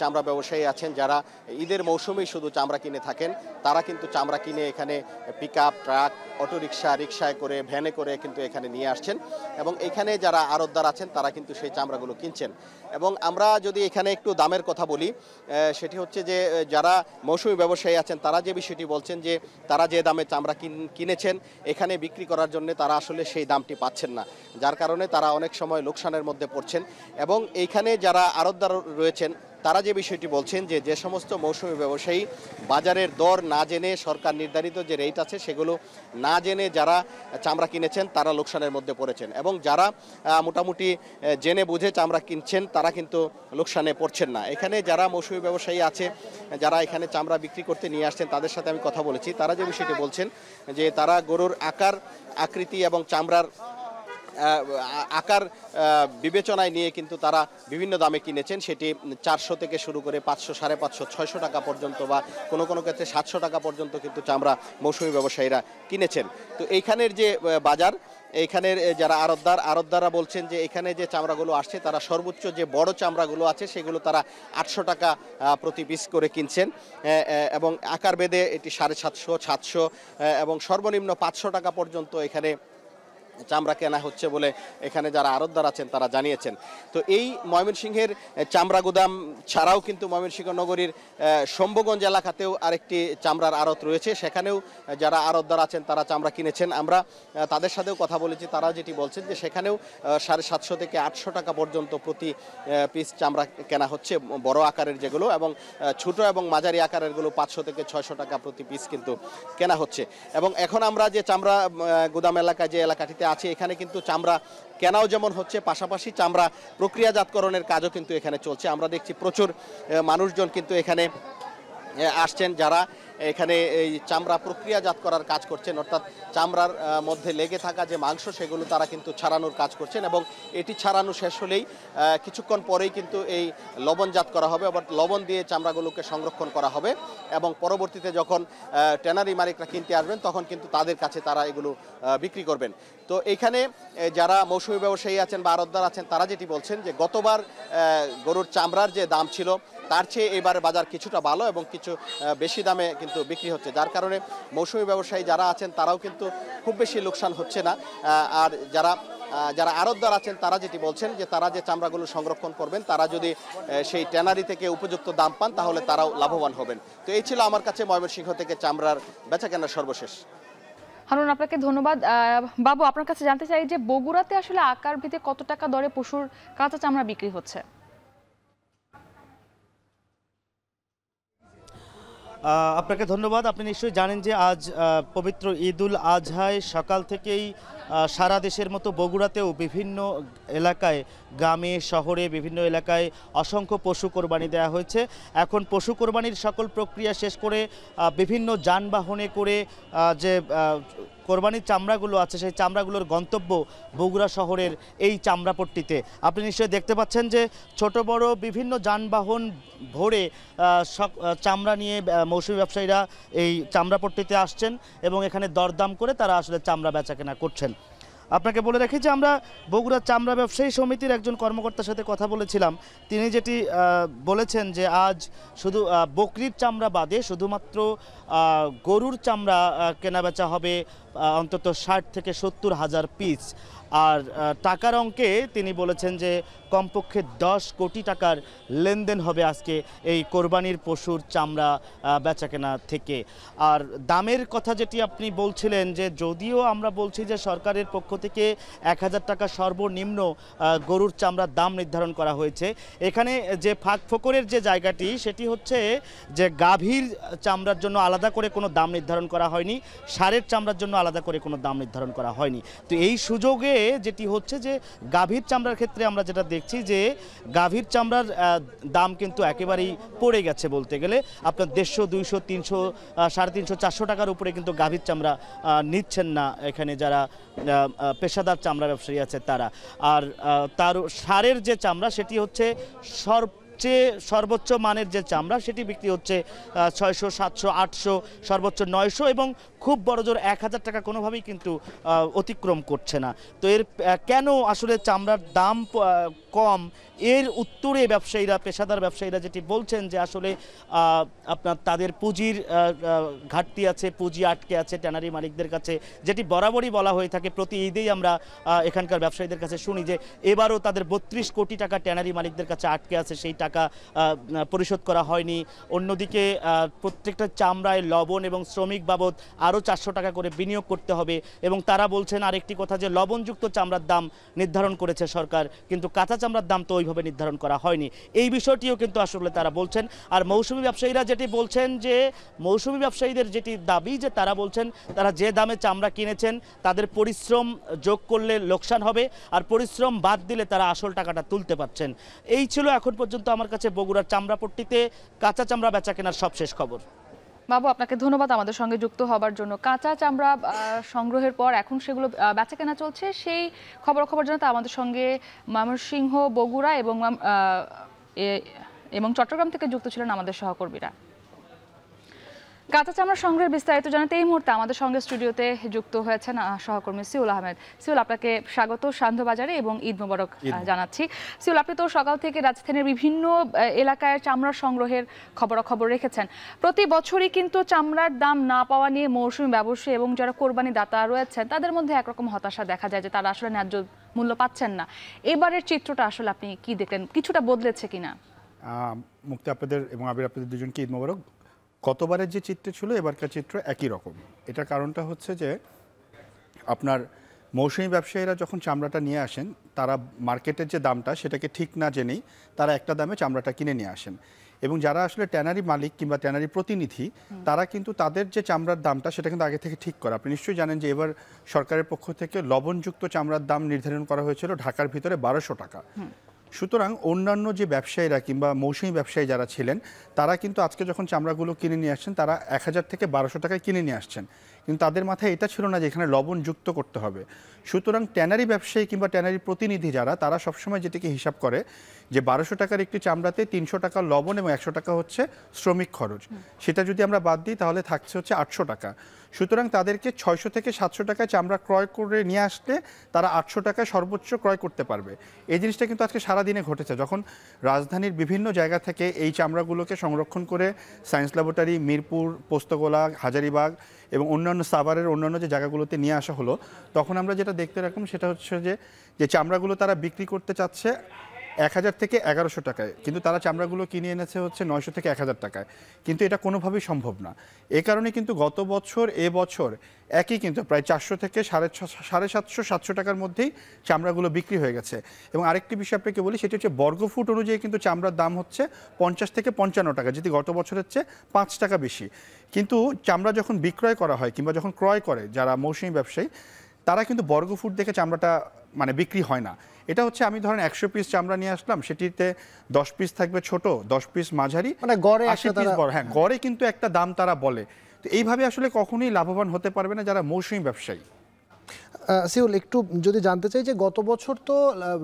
চামড়া ব্যবসায়ী আছেন, যারা ঈদের মৌসুমে শুধু চামড়া কিনে থাকেন, তারা কিন্তু চামড়া কিনে এখানে পিকআপ, ট্রাক, অটোরিকশা, রিকশায় করে, ভ্যানে করে কিন্তু এখানে নিয়ে আসছেন এবং এখানে যারা আড়তদার আছেন তারা কিন্তু সেই চামড়াগুলো কিনছেন। এবং আমরা যদি এখানে একটু দামের কথা বলি, সেটি হচ্ছে যে যারা মৌসুমি ব্যবসায়ী আছেন তারা যে বিষয়টি বলছেন যে তারা যে দামে চামড়া কিনেছেন এখানে বিক্রি করার জন্য তারা আসলে সেই দামটি পাচ্ছেন না, যার কারণে তারা অনেক সময় লোকসানের মধ্যে পড়ছেন। এবং এইখানে যারা আড়তদার রয়েছেন তারা যে বিষয়টি বলছেন যে সমস্ত মৌসুমি ব্যবসায়ী বাজারের দর না জেনে, সরকার নির্ধারিত যে রেট আছে সেগুলো না জেনে যারা চামড়া কিনেছেন তারা লোকসানের মধ্যে পড়েছেন এবং যারা মোটামুটি জেনে বুঝে চামড়া কিনছেন তারা কিন্তু লোকসানে পড়ছেন না। এখানে যারা মৌসুমি ব্যবসায়ী আছে, যারা এখানে চামড়া বিক্রি করতে নিয়ে আসছেন তাদের সাথে আমি কথা বলেছি, তারা যে বিষয়টি বলছেন যে তারা গরুর আকার, আকৃতি এবং চামড়ার আকার বিবেচনায় নিয়ে কিন্তু তারা বিভিন্ন দামে কিনেছেন। সেটি 400 থেকে শুরু করে 500, 550, 600 টাকা পর্যন্ত বা কোনো কোনো ক্ষেত্রে 700 টাকা পর্যন্ত কিন্তু চামড়া মৌসুমি ব্যবসায়ীরা কিনেছেন। তো এইখানের যে বাজার, এইখানের যারা আড়তদাররা বলছেন যে এখানে যে চামড়াগুলো আসছে তারা সর্বোচ্চ যে বড় চামড়াগুলো আছে সেগুলো তারা 800 টাকা প্রতি পিস করে কিনছেন এবং আকার ভেদে এটি 750, 700 এবং সর্বনিম্ন 500 টাকা পর্যন্ত এখানে চামড়া কেনা হচ্ছে বলে এখানে যারা আড়তদার আছেন তারা জানিয়েছেন। তো এই ময়মনসিংহের চামড়া গুদাম ছাড়াও কিন্তু ময়মনসিংহ নগরীর শম্ভুগঞ্জ এলাকাতেও আরেকটি চামড়ার আড়ত রয়েছে, সেখানেও যারা আড়তদার আছেন তারা চামড়া কিনেছেন। আমরা তাদের সাথেও কথা বলেছি, তারা যেটি বলছেন যে সেখানেও 750 থেকে 800 টাকা পর্যন্ত প্রতি পিস চামড়া কেনা হচ্ছে, বড় আকারের যেগুলো, এবং ছোট এবং মাঝারি আকারেরগুলো 500 থেকে 600 টাকা প্রতি পিস কিন্তু কেনা হচ্ছে। এবং এখন আমরা যে চামড়া গুদাম এলাকায় যে এলাকাটিতে আছে এখানে কিন্তু চামড়া কেনাও যেমন হচ্ছে, পাশাপাশি চামড়া প্রক্রিয়াজাতকরণের কাজও কিন্তু এখানে চলছে। আমরা দেখছি প্রচুর মানুষজন কিন্তু এখানে আসছেন যারা এখানে এই চামড়া প্রক্রিয়াজাত করার কাজ করছেন, অর্থাৎ চামড়ার মধ্যে লেগে থাকা যে মাংস সেগুলো তারা কিন্তু ছাড়ানোর কাজ করছেন, এবং এটি ছাড়ানো শেষ হলেই কিছুক্ষণ পরেই কিন্তু এই লবণজাত করা হবে, আবার লবণ দিয়ে চামড়াগুলোকে সংরক্ষণ করা হবে, এবং পরবর্তীতে যখন ট্যানারি মালিকরা কিনতে আসবেন তখন কিন্তু তাদের কাছে তারা এগুলো বিক্রি করবেন। তো এইখানে যারা মৌসুমী ব্যবসায়ী আছেন বা আড়তদার আছেন তারা যেটি বলছেন যে গতবার গরুর চামড়ার যে দাম ছিল তার চেয়ে এবারে বাজার কিছুটা ভালো এবং কিছু বেশি দামে কিন্তু বিক্রি হচ্ছে, যার কারণে মৌসুমী ব্যবসায়ী যারা আছেন তারাও কিন্তু খুব বেশি লোকসান হচ্ছে না। আর যারা আড়তদার আছেন তারা যেটি বলছেন যে তারা যে চামড়াগুলো সংরক্ষণ করবেন তারা যদি সেই ট্যানারি থেকে উপযুক্ত দাম পান তাহলে তারাও লাভবান হবেন। তো এই ছিল আমার কাছে ময়মনসিংহ থেকে চামড়ার বেচাকেনার সর্বশেষ। হারুন, আপনাকে ধন্যবাদ। বাবু, আপনার কাছে জানতে চাই যে বগুড়াতে আসলে আকার ভিত্তিতে কত টাকা দরে পশুর কাঁচা চামড়া বিক্রি হচ্ছে? আপনাকে ধন্যবাদ। আপনি নিশ্চয়ই জানেন যে আজ পবিত্র ঈদুল আজহায় সকাল থেকেই সারা দেশের মতো বগুড়াতেও বিভিন্ন এলাকায়, গ্রামে শহরে বিভিন্ন এলাকায় অসংখ্য পশু কোরবানি দেওয়া হয়েছে। এখন পশু কোরবানির সকল প্রক্রিয়া শেষ করে বিভিন্ন যানবাহনে করে যে কোরবানির চামড়াগুলো আছে সেই চামড়াগুলোর গন্তব্য বগুড়া শহরের এই চামড়াপট্টিতে। আপনি নিশ্চয়ই দেখতে পাচ্ছেন যে ছোট বড় বিভিন্ন যানবাহন ভরে চামড়া নিয়ে মৌসুমী ব্যবসায়ীরা এই চামড়াপট্টিতে আসছেন এবং এখানে দরদাম করে তারা আসলে চামড়া বেচাকেনা করছেন। আপনাকে বলে রাখি যে আমরা বগুড়া চামড়া ব্যবসায়ী সমিতির একজন কর্মকর্তার সাথে কথা বলেছিলাম। তিনি যেটি বলেছেন যে আজ শুধু বকরির চামড়া বাদে শুধুমাত্র গরুর চামড়া কেনাবেচা হবে অন্তত 60 থেকে 70 হাজার পিস। আর টাকার অঙ্কে তিনি বলেছেন যে কমপক্ষে 10 কোটি টাকার লেনদেন হবে আজকে এই কোরবানির পশুর চামড়া বেচাকেনা থেকে। আর দামের কথা যেটি আপনি বলছিলেন যে যদিও আমরা বলছি যে সরকারের পক্ষ থেকে 1000 টাকা সর্বনিম্ন গরুর চামড়ার দাম নির্ধারণ করা হয়েছে, এখানে যে ফাঁক ফোকরের যে জায়গাটি সেটি হচ্ছে যে গাভীর চামড়ার জন্য আলাদা করে কোনো দাম নির্ধারণ করা হয়নি, ষাঁড়ের চামড়ার জন্য আলাদা করে কোনো দাম নির্ধারণ করা হয়নি। তো এই সুযোগে যেটি হচ্ছে যে গাভীর চামড়ার ক্ষেত্রে আমরা যেটা দেখছি যে গাভীর চামড়ার দাম কিন্তু একেবারেই পড়ে গেছে বলতে গেলে। আপনার 150, 200, 300, 350, 400 টাকার উপরে কিন্তু গাভীর চামড়া নিচ্ছেন না এখানে যারা পেশাদার চামড়া ব্যবসায়ী আছে তারা। আর তার ষাঁড়ের যে চামড়া সেটি হচ্ছে সর্বোচ্চ মানের যে চামড়া সেটি বিক্রি হচ্ছে 600, 700, 800, সর্বোচ্চ 900 এবং খুব বড় জোর 1000 টাকা কোনোভাবেই কিন্তু অতিক্রম করছে না। তো এর কেন আসলে চামড়ার দাম কম, এর উত্তরে ব্যবসায়ীরা, পেশাদার ব্যবসায়ীরা যেটি বলছেন যে আসলে আপনার তাদের পুঁজির ঘাটতি আছে, পুঁজি আটকে আছে ট্যানারি মালিকদের কাছে, যেটি বরাবরই বলা হয়ে থাকে। প্রতি ঈদেই আমরা এখানকার ব্যবসায়ীদের কাছে শুনি যে এবারও তাদের 32 কোটি টাকা ট্যানারি মালিকদের কাছে আটকে আছে, সেই টাকা পরিশোধ করা হয়নি। অন্যদিকে প্রত্যেকটা চামড়ায় লবণ এবং শ্রমিক বাবদ আরও 400 টাকা করে বিনিয়োগ করতে হবে। এবং তারা বলছেন আরেকটি কথা যে লবণযুক্ত চামড়ার দাম নির্ধারণ করেছে সরকার, কিন্তু কাঁচা চামড়ার দাম তো ওইভাবে নির্ধারণ করা হয়নি। এই বিষয়টিও কিন্তু আসলে তারা বলছেন। আর মৌসুমী ব্যবসায়ীরা যেটি বলছেন যে মৌসুমী ব্যবসায়ীদের যেটি দাবি যে তারা বলছেন তারা যে দামে চামড়া কিনেছেন তাদের পরিশ্রম যোগ করলে লোকসান হবে, আর পরিশ্রম বাদ দিলে তারা আসল টাকাটা তুলতে পারছেন। এই ছিল এখন পর্যন্ত আমার কাছে বগুড়ার চামড়াপট্টিতে কাঁচা চামড়া বেচা কেনার সবশেষ খবর। বাবু, আপনাকে ধন্যবাদ আমাদের সঙ্গে যুক্ত হবার জন্য। কাঁচা চামড়া সংগ্রহের পর এখন সেগুলো বেচাকেনা চলছে, সেই খবর জানাতে আমাদের সঙ্গে ময়মনসিংহ, বগুড়া এবং চট্টগ্রাম থেকে যুক্ত ছিলেন আমাদের সহকর্মীরা। কাঁচা চামড়া সংগ্রহের বিস্তারিত জানাতে এই মুহূর্তে আমাদের সঙ্গে স্টুডিওতে যুক্ত হয়েছেন সহকর্মী সিউল আহমেদ। সিউল, আপনাকে স্বাগত সান্ধ্যবাজারে এবং ঈদ মোবারক জানাচ্ছি। সিউল, আপনি তো সকাল থেকে রাজধানীর বিভিন্ন এলাকায় চামড়ার সংগ্রহের খবরাখবর রেখেছেন। প্রতি বছরই কিন্তু চামড়ার দাম না পাওয়া নিয়ে মৌসুমী ব্যবসায়ী এবং যারা কোরবানি দাতা রয়েছেন তাদের মধ্যে একরকম হতাশা দেখা যায় যে তারা আসলে ন্যায্য মূল্য পাচ্ছেন না। এবারের চিত্রটা আসলে আপনি কি দেখলেন, কিছুটা বদলেছে কিনা? মুক্তি আপনাদের এবং আবির আপনাদের দুজনকে ঈদ মোবারক। গতবারের যে চিত্র ছিল এবারকার চিত্র একই রকম। এটার কারণটা হচ্ছে যে আপনার মৌসুমী ব্যবসায়ীরা যখন চামড়াটা নিয়ে আসেন তারা মার্কেটের যে দামটা সেটাকে ঠিক না জেনেই তারা একটা দামে চামড়াটা কিনে নিয়ে আসেন, এবং যারা আসলে ট্যানারি মালিক কিংবা ট্যানারি প্রতিনিধি তারা কিন্তু তাদের যে চামড়ার দামটা সেটা কিন্তু আগে থেকে ঠিক করে। আপনি নিশ্চয়ই জানেন যে এবার সরকারের পক্ষ থেকে লবণযুক্ত চামড়ার দাম নির্ধারণ করা হয়েছিল ঢাকার ভিতরে 1200 টাকা। সুতরাং অন্যান্য যে ব্যবসায়ীরা কিংবা মৌসুমী ব্যবসায়ী যারা ছিলেন তারা কিন্তু আজকে যখন চামড়াগুলো কিনে নিয়ে আসছেন তারা 1000 থেকে 1200 টাকায় কিনে নিয়ে আসছেন, কিন্তু তাদের মাথায় এটা ছিল না যে এখানে লবণ যুক্ত করতে হবে। সুতরাং ট্যানারি ব্যবসায়ী কিংবা ট্যানারি প্রতিনিধি যারা তারা সবসময় যেটিকে হিসাব করে যে 1200 টাকার একটি চামড়াতে 300 টাকা লবণ এবং 100 টাকা হচ্ছে শ্রমিক খরচ, সেটা যদি আমরা বাদ দিই তাহলে থাকছে হচ্ছে 800 টাকা। সুতরাং তাদেরকে 600 থেকে 700 টাকায় চামড়া ক্রয় করে নিয়ে আসলে তারা 800 টাকায় সর্বোচ্চ ক্রয় করতে পারবে। এই জিনিসটা কিন্তু আজকে সারাদিনে ঘটেছে, যখন রাজধানীর বিভিন্ন জায়গা থেকে এই চামড়াগুলোকে সংরক্ষণ করে সায়েন্স ল্যাবরেটরি, মিরপুর, পোস্তগোলা, হাজারীবাগ এবং অন্যান্য সাভারের অন্যান্য যে জায়গাগুলোতে নিয়ে আসা হলো, তখন আমরা যেটা দেখতে রাখলাম সেটা হচ্ছে যে চামড়াগুলো তারা বিক্রি করতে চাচ্ছে 1000 থেকে 1100 টাকায়, কিন্তু তারা চামড়াগুলো কিনে এনেছে হচ্ছে 900 থেকে 1000 টাকায়। কিন্তু এটা কোনোভাবেই সম্ভব না। এ কারণে কিন্তু গত বছর এবছর একই কিন্তু প্রায় 400 থেকে 750 টাকার মধ্যেই চামড়াগুলো বিক্রি হয়ে গেছে। এবং আরেকটি বিষয় আপনাকে বলি, সেটা হচ্ছে বর্গফুট অনুযায়ী কিন্তু চামড়ার দাম হচ্ছে 50 থেকে 55 টাকা, যেটি গত বছরের চেয়ে 5 টাকা বেশি। কিন্তু চামড়া যখন বিক্রয় করা হয় কিংবা যখন ক্রয় করে যারা মৌসুমী ব্যবসায়ী তারা কিন্তু বর্গফুট দেখে চামড়াটা মানে বিক্রি হয় না। এটা হচ্ছে আমি ধরেন 100 পিস চামড়া নিয়ে আসলাম, সেটিতে 10 পিস থাকবে ছোট, 10 পিস মাঝারি, মানে গড়ে 80 পিস বড়। হ্যাঁ, গড়ে কিন্তু একটা দাম তারা বলে। তো এইভাবে আসলে কখনোই লাভবান হতে পারবে না যারা মৌসুমী ব্যবসায়ী। সিউল, একটু যদি জানতে চাই যে গত বছর তো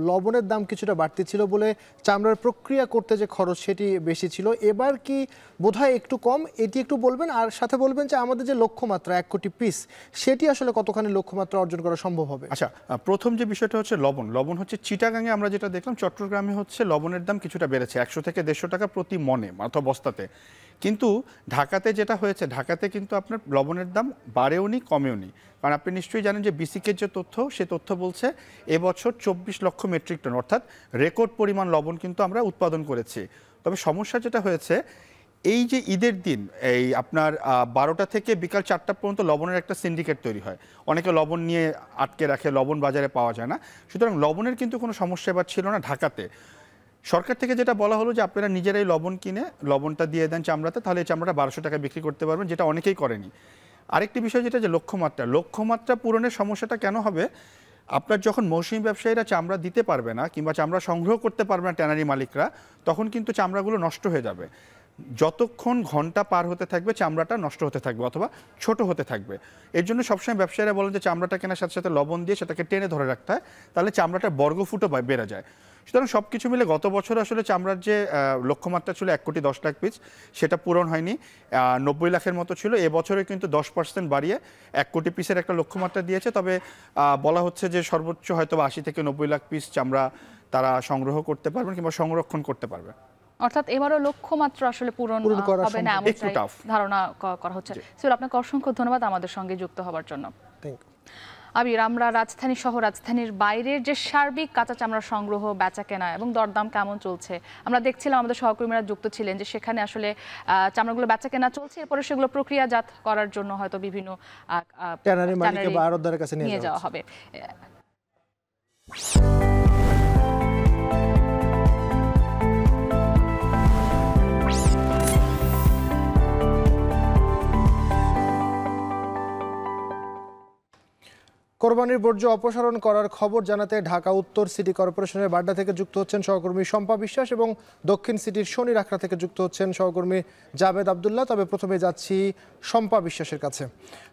লবণের দাম কিছুটা বাড়তি ছিল বলে চামড়ার প্রক্রিয়া করতে যে খরচ সেটি বেশি ছিল, এবার কি বোধহয় একটু কম, এটি একটু বলবেন। আর সাথে বলবেন যে আমাদের যে লক্ষ্যমাত্রা 1 কোটি পিস সেটি আসলে কতখানি লক্ষ্যমাত্রা অর্জন করা সম্ভব হবে? আচ্ছা, প্রথম যে বিষয়টা হচ্ছে লবণ হচ্ছে চিটাগাঙে আমরা যেটা দেখলাম, চট্টগ্রামে হচ্ছে লবণের দাম কিছুটা বেড়েছে 100 থেকে 150 টাকা প্রতি মনে অথবা বস্তাতে। কিন্তু ঢাকাতে যেটা হয়েছে, ঢাকাতে কিন্তু আপনার লবণের দাম বাড়েওনি কমেওনি। কারণ আপনি নিশ্চয়ই জানেন যে বিসিকের যে তথ্য, সে তথ্য বলছে এবছর 24 লক্ষ মেট্রিক টন, অর্থাৎ রেকর্ড পরিমাণ লবণ কিন্তু আমরা উৎপাদন করেছি। তবে সমস্যা যেটা হয়েছে, এই যে ঈদের দিন এই আপনার 12টা থেকে বিকাল 4টা পর্যন্ত লবণের একটা সিন্ডিকেট তৈরি হয়, অনেকে লবণ নিয়ে আটকে রাখে, লবণ বাজারে পাওয়া যায় না। সুতরাং লবণের কিন্তু কোনো সমস্যা এবার ছিল না ঢাকাতে। সরকার থেকে যেটা বলা হলো যে আপনারা নিজেরাই লবণ কিনে লবণটা দিয়ে দেন চামড়াতে, তাহলে এই চামড়াটা 1200 টাকা বিক্রি করতে পারবেন, যেটা অনেকেই করেনি। আরেকটি বিষয় যেটা যে লক্ষ্যমাত্রা পূরণের সমস্যাটা কেন হবে, আপনার যখন মৌসুমী ব্যবসায়ীরা চামড়া দিতে পারবে না কিংবা চামড়া সংগ্রহ করতে পারবে না ট্যানারি মালিকরা, তখন কিন্তু চামড়াগুলো নষ্ট হয়ে যাবে। যতক্ষণ ঘন্টা পার হতে থাকবে চামড়াটা নষ্ট হতে থাকবে অথবা ছোট হতে থাকবে। এর জন্য সবসময় ব্যবসায়ীরা বলেন যে চামড়াটা কেনার সাথে সাথে লবণ দিয়ে সেটাকে টেনে ধরে রাখতে হয়, তাহলে চামড়াটার বর্গফুটও বেড়ে যায়। সুতরাং সব কিছু মিলে গত বছর আসলে চামড়ার যে লক্ষ্যমাত্রা ছিল 1 কোটি 10 লাখ পিস, সেটা পূরণ হয়নি, 90 লাখের মতো ছিল। এবছরে কিন্তু 10% বাড়িয়ে 1 কোটি পিসের একটা লক্ষ্যমাত্রা দিয়েছে। তবে বলা হচ্ছে যে সর্বোচ্চ হয়তো 80 থেকে 90 লাখ পিস চামড়া তারা সংগ্রহ করতে পারবেন কিংবা সংরক্ষণ করতে পারবে। অর্থাৎ এবারও লক্ষ্যমাত্রা আসলে পূরণ হবে না এমনটাই ধারণা করা হচ্ছে। সিউল, আপনাকে অসংখ্য ধন্যবাদ আমাদের সঙ্গে যুক্ত হওয়ার জন্য। আবির, আমরা রাজধানী সহ রাজধানীর বাইরের যে সার্বিক কাঁচা চামড়া সংগ্রহ, বেচা কেনা এবং দরদাম কেমন চলছে আমরা দেখছিলাম, আমাদের সহকর্মীরা যুক্ত ছিলেন যে সেখানে আসলে চামড়াগুলো বেচা কেনা চলছে, এরপরে সেগুলো প্রক্রিয়াজাত করার জন্য হয়তো বিভিন্ন ট্যানারি মালিক বা আড়তদারের কাছে নিয়ে যাওয়া হবে। কোরবানির বর্জ্য অপসারণ করার খবর জানাতে ঢাকা উত্তর সিটি কর্পোরেশনের বাড্ডা থেকে যুক্ত হচ্ছেন সহকর্মী শম্পা বিশ্বাস এবং দক্ষিণ সিটির শনি রাখড়া থেকে যুক্ত হচ্ছেন সহকর্মী জাবেদ আবদুল্লাহ। তবে প্রথমে যাচ্ছি শম্পা বিশ্বাসের কাছে।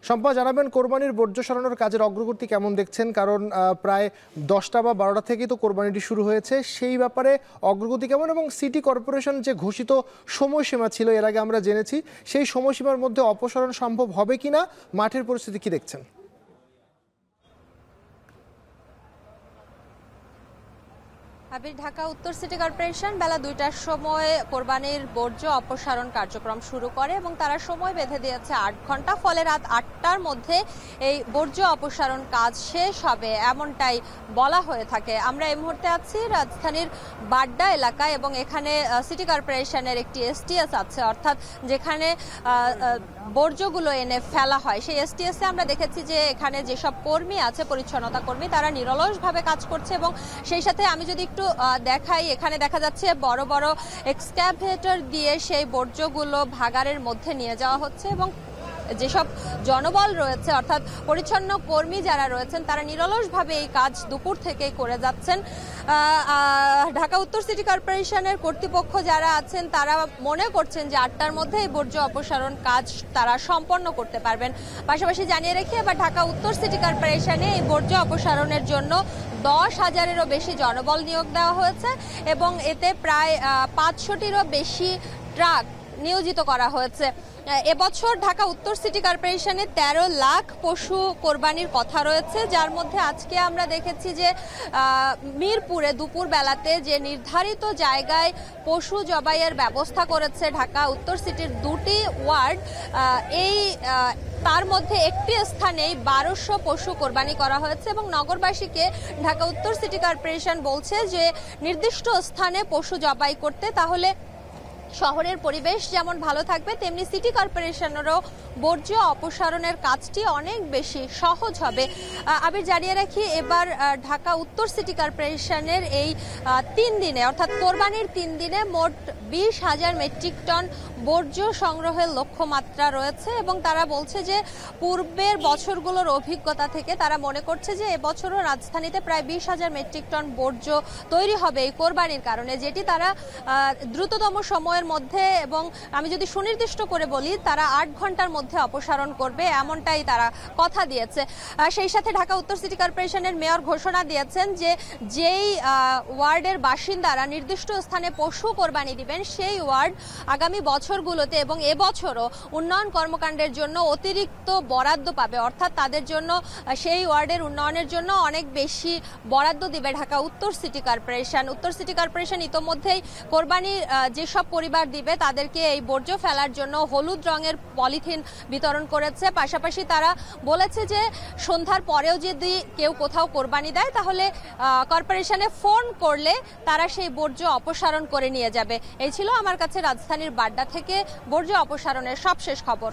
শম্পা, জানাবেন কোরবানির বর্জ্য সরানোর কাজের অগ্রগতি কেমন দেখছেন? কারণ প্রায় 10টা বা 12টা থেকেই তো কোরবানিটি শুরু হয়েছে, সেই ব্যাপারে অগ্রগতি কেমন এবং সিটি কর্পোরেশন যে ঘোষিত সময়সীমা ছিল এর আগে আমরা জেনেছি, সেই সময়সীমার মধ্যে অপসারণ সম্ভব হবে কিনা, মাঠের পরিস্থিতি কি দেখছেন? ঢাকা উত্তর সিটি কর্পোরেশন বেলা 2টার সময় কোরবানির বর্জ্য অপসারণ কার্যক্রম শুরু করে এবং তারা সময় বেঁধে দিয়েছে 8 ঘন্টা। ফলে রাত 8টার মধ্যে এই বর্জ্য অপসারণ কাজ শেষ হবে এমনটাই বলা হয়ে থাকে। আমরা এই মুহূর্তে আছি রাজধানীর বাড্ডা এলাকায় এবং এখানে সিটি কর্পোরেশনের একটি এসটিএস আছে, অর্থাৎ যেখানে বর্জ্যগুলো এনে ফেলা হয়। সেই এসটিএসে আমরা দেখেছি যে এখানে যেসব কর্মী আছে, পরিচ্ছন্নতা কর্মী, তারা নিরলসভাবে কাজ করছে এবং সেই সাথে আমি যদি একটু দেখাই, এখানে দেখা যাচ্ছে বড় বড় এক্সক্যাভেটর দিয়ে সেই বর্জ্যগুলো ভাগাড়ের মধ্যে নিয়ে যাওয়া হচ্ছে এবং যেসব জনবল রয়েছে অর্থাৎ পরিচ্ছন্ন কর্মী যারা রয়েছেন তারা নিরলসভাবে এই কাজ দুপুর থেকেই করে যাচ্ছেন। ঢাকা উত্তর সিটি কর্পোরেশনের কর্তৃপক্ষ যারা আছেন তারা মনে করছেন যে 8টার মধ্যে এই বর্জ্য অপসারণ কাজ তারা সম্পন্ন করতে পারবেন। পাশাপাশি জানিয়ে রেখে এবার ঢাকা উত্তর সিটি কর্পোরেশনে এই বর্জ্য অপসারণের জন্য 10,000-এরও বেশি জনবল নিয়োগ দেওয়া হয়েছে এবং এতে প্রায় 500টিরও বেশি ট্রাক নিয়োজিত করা হয়েছে। এবছর ঢাকা উত্তর সিটি কর্পোরেশনে 13 লাখ পশু কোরবানির কথা রয়েছে, যার মধ্যে আজকে আমরা দেখেছি যে মিরপুরে দুপুর বেলাতে যে নির্ধারিত জায়গায় পশু জবাইয়ের ব্যবস্থা করেছে ঢাকা উত্তর সিটির 2টি ওয়ার্ড, তার মধ্যে একটি স্থানেই 1200 পশু কোরবানি করা হয়েছে এবং নগরবাসীকে ঢাকা উত্তর সিটি কর্পোরেশন বলছে যে নির্দিষ্ট স্থানে পশু জবাই করতে, তাহলে শহরের পরিবেশ যেমন ভালো থাকবে তেমনি সিটি কর্পোরেশনেরও বর্জ্য অপসারণের কাজটি অনেক বেশি সহজ হবে। আমি জানিয়ে রাখি এবার ঢাকা উত্তর সিটি কর্পোরেশনের এই 3 দিনে অর্থাৎ কোরবানির 3 দিনে মোট 20,000 মেট্রিক টন বর্জ্য সংগ্রহের লক্ষ্যমাত্রা রয়েছে এবং তারা বলছে যে পূর্বের বছরগুলোর অভিজ্ঞতা থেকে তারা মনে করছে যে এবছরও রাজধানীতে প্রায় 20,000 মেট্রিক টন বর্জ্য তৈরি হবে এই কোরবানির কারণে, যেটি তারা দ্রুততম সময়ের মধ্যে এবং আমি যদি সুনির্দিষ্ট করে বলি তারা 8 ঘন্টার মধ্যে অপসারণ করবে এমনটাই তারা কথা দিয়েছে। সেই সাথে ঢাকা উত্তর সিটি কর্পোরেশনের মেয়র ঘোষণা দিয়েছেন যে যেই ওয়ার্ডের বাসিন্দারা নির্দিষ্ট স্থানে পশু কোরবানি দিবেন সেই ওয়ার্ড আগামী বছরগুলোতে এবং এবছরও উন্নয়ন কর্মকাণ্ডের জন্য অতিরিক্ত বরাদ্দ পাবে, অর্থাৎ তাদের জন্য সেই ওয়ার্ডের উন্নয়নের জন্য অনেক বেশি বরাদ্দ দিবে ঢাকা উত্তর সিটি কর্পোরেশন। উত্তর সিটি কর্পোরেশন ইতোমধ্যেই কোরবানি যেসব পরিবার দিবে তাদেরকে এই বর্জ্য ফেলার জন্য হলুদ রঙের পলিথিন বিতরণ করেছে। পাশাপাশি তারা বলেছে যে সন্ধ্যার পরেও যদি কেউ কোথাও কোরবানি দেয় তাহলে কর্পোরেশনে ফোন করলে তারা সেই বর্জ্য অপসারণ করে নিয়ে যাবে। এই ছিল আমার কাছে রাজধানীর বাড্ডা থেকে বর্জ্য অপসারণের সবশেষ খবর।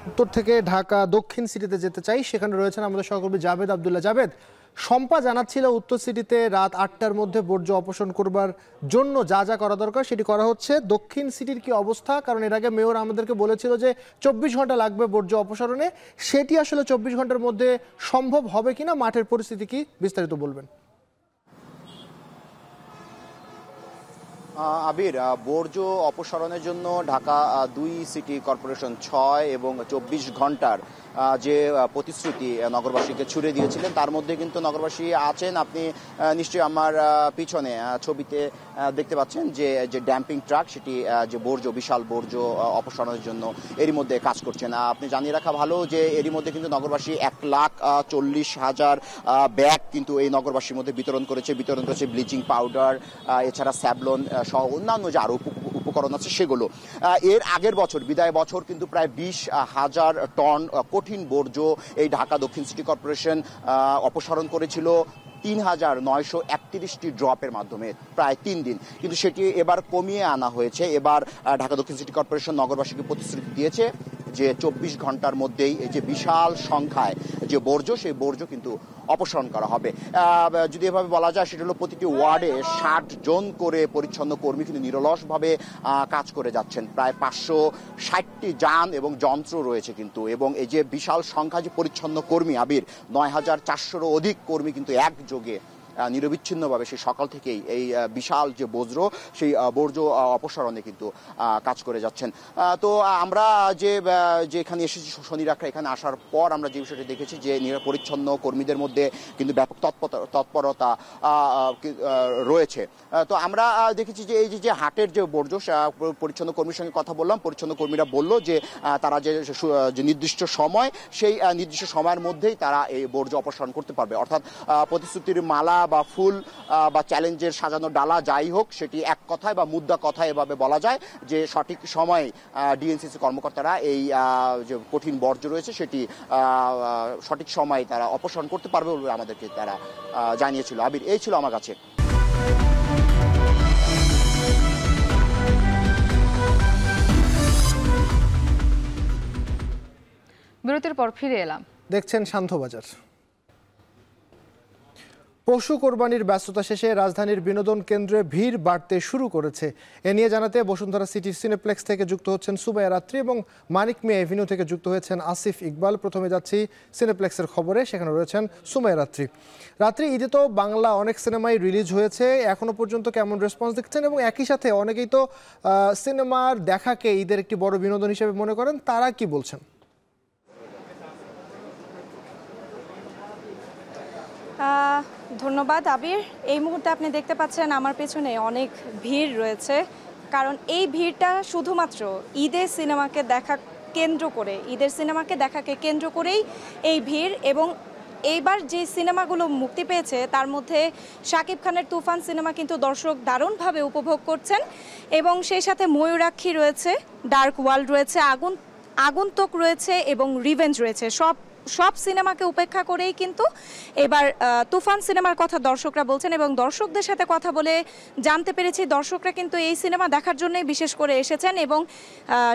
উত্তর থেকে ঢাকা দক্ষিণ সিটিতে যেতে চাই, সেখানে রয়েছেন আমাদের সহকর্মী জাবেদ আবদুল্লাহ। জাবেদ, শম্পা জানাচ্ছিল উত্তর সিটিতে রাত 8টার মধ্যে বর্জ্য অপসারণ করবার জন্য যা যা করা দরকার সেটি করা হচ্ছে। দক্ষিণ সিটির কি অবস্থা? কারণ এর আগে মেয়র আমাদেরকে বলেছিল যে 24 ঘন্টা লাগবে বর্জ্য অপসারণে, সেটি আসলে 24 ঘন্টার মধ্যে সম্ভব হবে কিনা, মাঠের পরিস্থিতি কি, বিস্তারিত বলবেন। আবির, বর্জ্য অপসারণের জন্য ঢাকা 2 সিটি কর্পোরেশন 6 এবং 24 ঘন্টার যে প্রতিশ্রুতি নগরবাসীকে ছুড়ে দিয়েছিলেন তার মধ্যে কিন্তু নগরবাসী আছেন। আপনি নিশ্চয়ই আমার পিছনে ছবিতে দেখতে পাচ্ছেন যে ড্যাম্পিং ট্রাক সেটি যে বর্জ্য, বিশাল বর্জ্য অপসারণের জন্য এরই মধ্যে কাজ করছেন। আপনি জানিয়ে রাখা ভালো যে এরই মধ্যে কিন্তু নগরবাসী 1,40,000 ব্যাগ কিন্তু এই নগরবাসীর মধ্যে বিতরণ করেছে ব্লিচিং পাউডার, এছাড়া স্যাভলন সহ অন্যান্য যে আরো উপকরণ আছে সেগুলো। এর আগের বছর বিদায় বছর কিন্তু প্রায় 20,000 টন কঠিন বর্জ্য এই ঢাকা দক্ষিণ সিটি কর্পোরেশন অপসারণ করেছিল 3,931টি ড্রপের মাধ্যমে প্রায় 3 দিন, কিন্তু সেটি এবার কমিয়ে আনা হয়েছে। এবার ঢাকা দক্ষিণ সিটি কর্পোরেশন নগরবাসীকে প্রতিশ্রুতি দিয়েছে যে 24 ঘন্টার মধ্যেই এই যে বিশাল সংখ্যায় যে বর্জ্য, সেই বর্জ্য কিন্তু অপসারণ করা হবে। যদি এভাবে বলা যায়, সেটা হলো প্রতিটি ওয়ার্ডে 60 জন করে পরিচ্ছন্ন কর্মী কিন্তু নিরলসভাবে কাজ করে যাচ্ছেন। প্রায় 560টি যান এবং যন্ত্র রয়েছে কিন্তু, এবং এই যে বিশাল সংখ্যা যে পরিচ্ছন্ন কর্মী, আবির 9400-রও অধিক কর্মী কিন্তু একযোগে নিরবিচ্ছিন্নভাবে সেই সকাল থেকেই এই বিশাল যে বর্জ্য, সেই বর্জ্য অপসারণে কিন্তু কাজ করে যাচ্ছেন। তো আমরা যে এখানে এসেছি শনি রাখা, এখানে আসার পর আমরা যে বিষয়টি দেখেছি যে পরিচ্ছন্ন কর্মীদের মধ্যে কিন্তু ব্যাপক তৎপরতা রয়েছে। তো আমরা দেখেছি যে এই যে হাটের যে বর্জ্য, পরিচ্ছন্ন কর্মীর সঙ্গে কথা বললাম, পরিচ্ছন্ন কর্মীরা বললো যে তারা যে নির্দিষ্ট সময়, সেই নির্দিষ্ট সময়ের মধ্যেই তারা এই বর্জ্য অপসারণ করতে পারবে। অর্থাৎ প্রতিশ্রুতির মালা বা ফুল বা চ্যালেঞ্জের সাজানো ডালা যাই হোক, সেটি এক কথায় বা মুদ্রা কথায় এভাবে বলা যায় যে সঠিক সময়ে ডিএনসিসি কর্মকর্তারা এই যে কঠিন বর্জ্য রয়েছে সেটি সঠিক সময়ে তারা অপসারণ করতে পারবে বলে আমাদেরকে তারা জানিয়েছিল। আবির, এই ছিল আমার কাছে। বিরতির পর ফিরে এলাম। দেখছেন শান্তবাজার। পশু কোরবানির ব্যস্ততা শেষে রাজধানীর বিনোদন কেন্দ্রে ভিড় বাড়তে শুরু করেছে। এ নিয়ে জানাতে বসুন্ধরা সিটি সিনেপ্লেক্স থেকে যুক্ত হচ্ছেন সুমাইয়া রাত্রি এবং মানিক মিয়া এভিনিউ থেকে যুক্ত হয়েছেন আসিফ ইকবাল। প্রথমে যাচ্ছি সিনেপ্লেক্সের খবরে, সেখানে রয়েছেন সুমাইয়া রাত্রি। রাত্রি, ঈদে তো বাংলা অনেক সিনেমাই রিলিজ হয়েছে, এখনো পর্যন্ত কেমন রেসপন্স দেখছেন? এবং একই সাথে অনেকেই তো সিনেমার দেখাকে ঈদের একটি বড় বিনোদন হিসেবে মনে করেন, তারা কি বলছেন? ধন্যবাদ আবির। এই মুহূর্তে আপনি দেখতে পাচ্ছেন আমার পেছনে অনেক ভিড় রয়েছে, কারণ এই ভিড়টা শুধুমাত্র ঈদের সিনেমাকে দেখাকে কেন্দ্র করেই এই ভিড়। এবং এইবার যে সিনেমাগুলো মুক্তি পেয়েছে তার মধ্যে শাকিব খানের তুফান সিনেমা কিন্তু দর্শক দারুণভাবে উপভোগ করছেন, এবং সেই সাথে ময়ূরাক্ষী রয়েছে, ডার্ক ওয়ার্ল্ড রয়েছে, আগন্তুক রয়েছে এবং রিভেঞ্জ রয়েছে। সব সিনেমাকে উপেক্ষা করেই কিন্তু এবার তুফান সিনেমার কথা দর্শকরা বলছেন, এবং দর্শকদের সাথে কথা বলে জানতে পেরেছি দর্শকরা কিন্তু এই সিনেমা দেখার জন্যই বিশেষ করে এসেছেন। এবং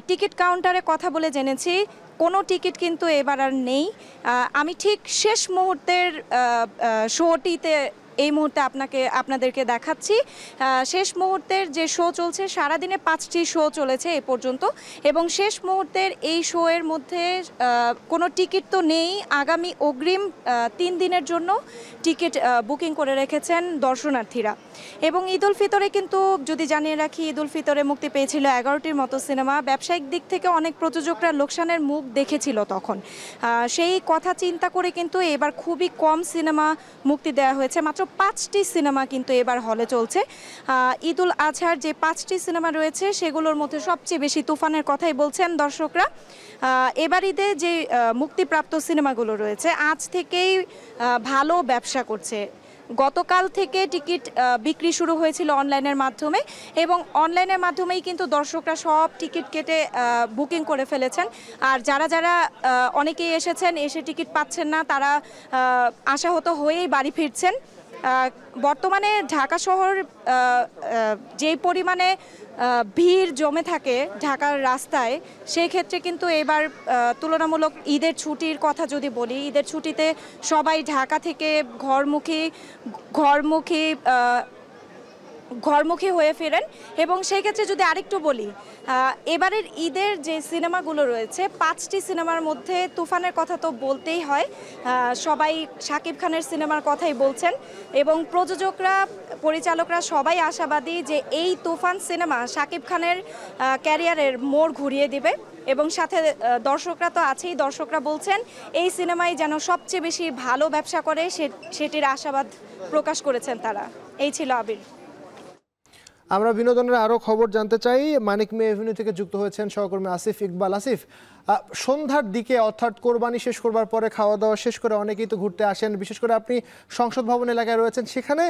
টিকিট কাউন্টারে কথা বলে জেনেছি কোনো টিকিট কিন্তু এবার আর নেই। আমি ঠিক শেষ মুহূর্তের শোটিতে এই মুহূর্তে আপনাদেরকে দেখাচ্ছি। শেষ মুহূর্তের যে শো চলছে, সারাদিনে 5টি শো চলেছে এ পর্যন্ত, এবং শেষ মুহূর্তের এই শো এর মধ্যে কোনো টিকিট তো নেই। আগামী অগ্রিম 3 দিনের জন্য টিকিট বুকিং করে রেখেছেন দর্শনার্থীরা। এবং ঈদ উল ফিতরে কিন্তু যদি জানিয়ে রাখি, ঈদ উল ফিতরে মুক্তি পেয়েছিল 11টির মতো সিনেমা। ব্যবসায়িক দিক থেকে অনেক প্রযোজকরা লোকসানের মুখ দেখেছিল তখন, সেই কথা চিন্তা করে কিন্তু এবার খুবই কম সিনেমা মুক্তি দেওয়া হয়েছে। মাত্র 5টি সিনেমা কিন্তু এবার হলে চলছে। ঈদ উল আজহার যে 5টি সিনেমা রয়েছে সেগুলোর মধ্যে সবচেয়ে বেশি তুফানের কথাই বলছেন দর্শকরা। এবার ঈদে যে মুক্তিপ্রাপ্ত সিনেমাগুলো রয়েছে আজ থেকেই ভালো ব্যবসা করছে। গতকাল থেকে টিকিট বিক্রি শুরু হয়েছিল অনলাইনের মাধ্যমে, এবং অনলাইনের মাধ্যমেই কিন্তু দর্শকরা সব টিকিট কেটে বুকিং করে ফেলেছেন। আর যারা অনেকেই এসেছেন, এসে টিকিট পাচ্ছেন না, তারা আশাহত হয়েই বাড়ি ফিরছেন। বর্তমানে ঢাকা শহর যেই পরিমাণে ভিড় জমে থাকে ঢাকার রাস্তায়, সেই ক্ষেত্রে কিন্তু এবার তুলনামূলক ঈদের ছুটির কথা যদি বলি, ঈদের ছুটিতে সবাই ঢাকা থেকে ঘরমুখী হয়ে ফেরেন। এবং সেই ক্ষেত্রে যদি আরেকটু বলি, এবারের ঈদের যে সিনেমাগুলো রয়েছে 5টি সিনেমার মধ্যে তুফানের কথা তো বলতেই হয়। সবাই শাকিব খানের সিনেমার কথাই বলছেন, এবং প্রযোজকরা, পরিচালকরা সবাই আশাবাদী যে এই তুফান সিনেমা শাকিব খানের ক্যারিয়ারের মোড় ঘুরিয়ে দিবে। এবং সাথে দর্শকরা তো আছেই, দর্শকরা বলছেন এই সিনেমাই যেন সবচেয়ে বেশি ভালো ব্যবসা করে, সেটির আশাবাদ প্রকাশ করেছেন তারা। এই ছিল আবির। আমরা বিনোদনের আরও খবর জানতে চাই। মানিক মিয়া এভিনিউ থেকে যুক্ত হয়েছেন সহকর্মী আসিফ ইকবাল। আসিফ, সন্ধ্যার দিকে অর্থাৎ কোরবানি শেষ করবার পরে খাওয়া দাওয়া শেষ করে অনেকেই তো ঘুরতে আসেন, বিশেষ করে আপনি সংসদ ভবন এলাকায় রয়েছেন, সেখানে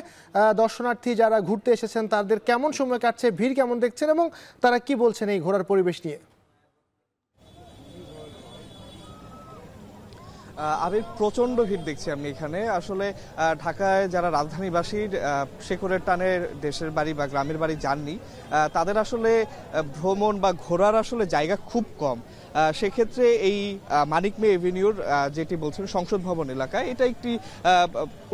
দর্শনার্থী যারা ঘুরতে এসেছেন তাদের কেমন সময় কাটছে, ভিড় কেমন দেখছেন, এবং তারা কি বলছেন এই ঘোরার পরিবেশ নিয়ে? আমি প্রচণ্ড ভিড় দেখছি আমি এখানে। আসলে ঢাকায় যারা রাজধানীবাসীর শেকড়ের টানে দেশের বাড়ি বা গ্রামের বাড়ি যাননি, তাদের আসলে ভ্রমণ বা ঘোরার আসলে জায়গা খুব কম। সেক্ষেত্রে এই মানিক মে এভিনিউর যেটি বলছেন সংসদ ভবন এলাকা, এটা একটি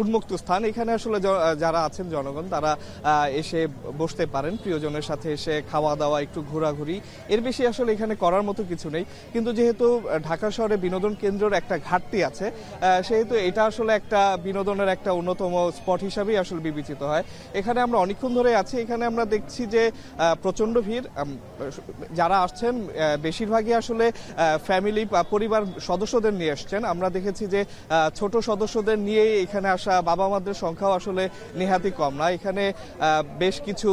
উন্মুক্ত স্থান। এখানে আসলে যারা আছেন জনগণ, তারা এসে বসতে পারেন প্রিয়জনের সাথে, এসে খাওয়া দাওয়া, একটু ঘোরাঘুরি, এর বেশি আসলে এখানে করার মতো কিছু নেই। কিন্তু যেহেতু ঢাকা শহরে বিনোদন কেন্দ্রের একটা ঘাটতি আছে, সেহেতু এটা আসলে একটা বিনোদনের একটা অন্যতম স্পট হিসাবেই আসলে বিবেচিত হয়। এখানে আমরা অনেকক্ষণ ধরে আছি, এখানে আমরা দেখছি যে প্রচণ্ড ভিড়। যারা আসছেন বেশিরভাগই আসলে ফ্যামিলি বা পরিবার সদস্যদের নিয়ে আসছেন। আমরা দেখেছি যে ছোট সদস্যদের নিয়ে এখানে আসা বাবা মাদের সংখ্যাও আসলে নেহাতি কম না। এখানে বেশ কিছু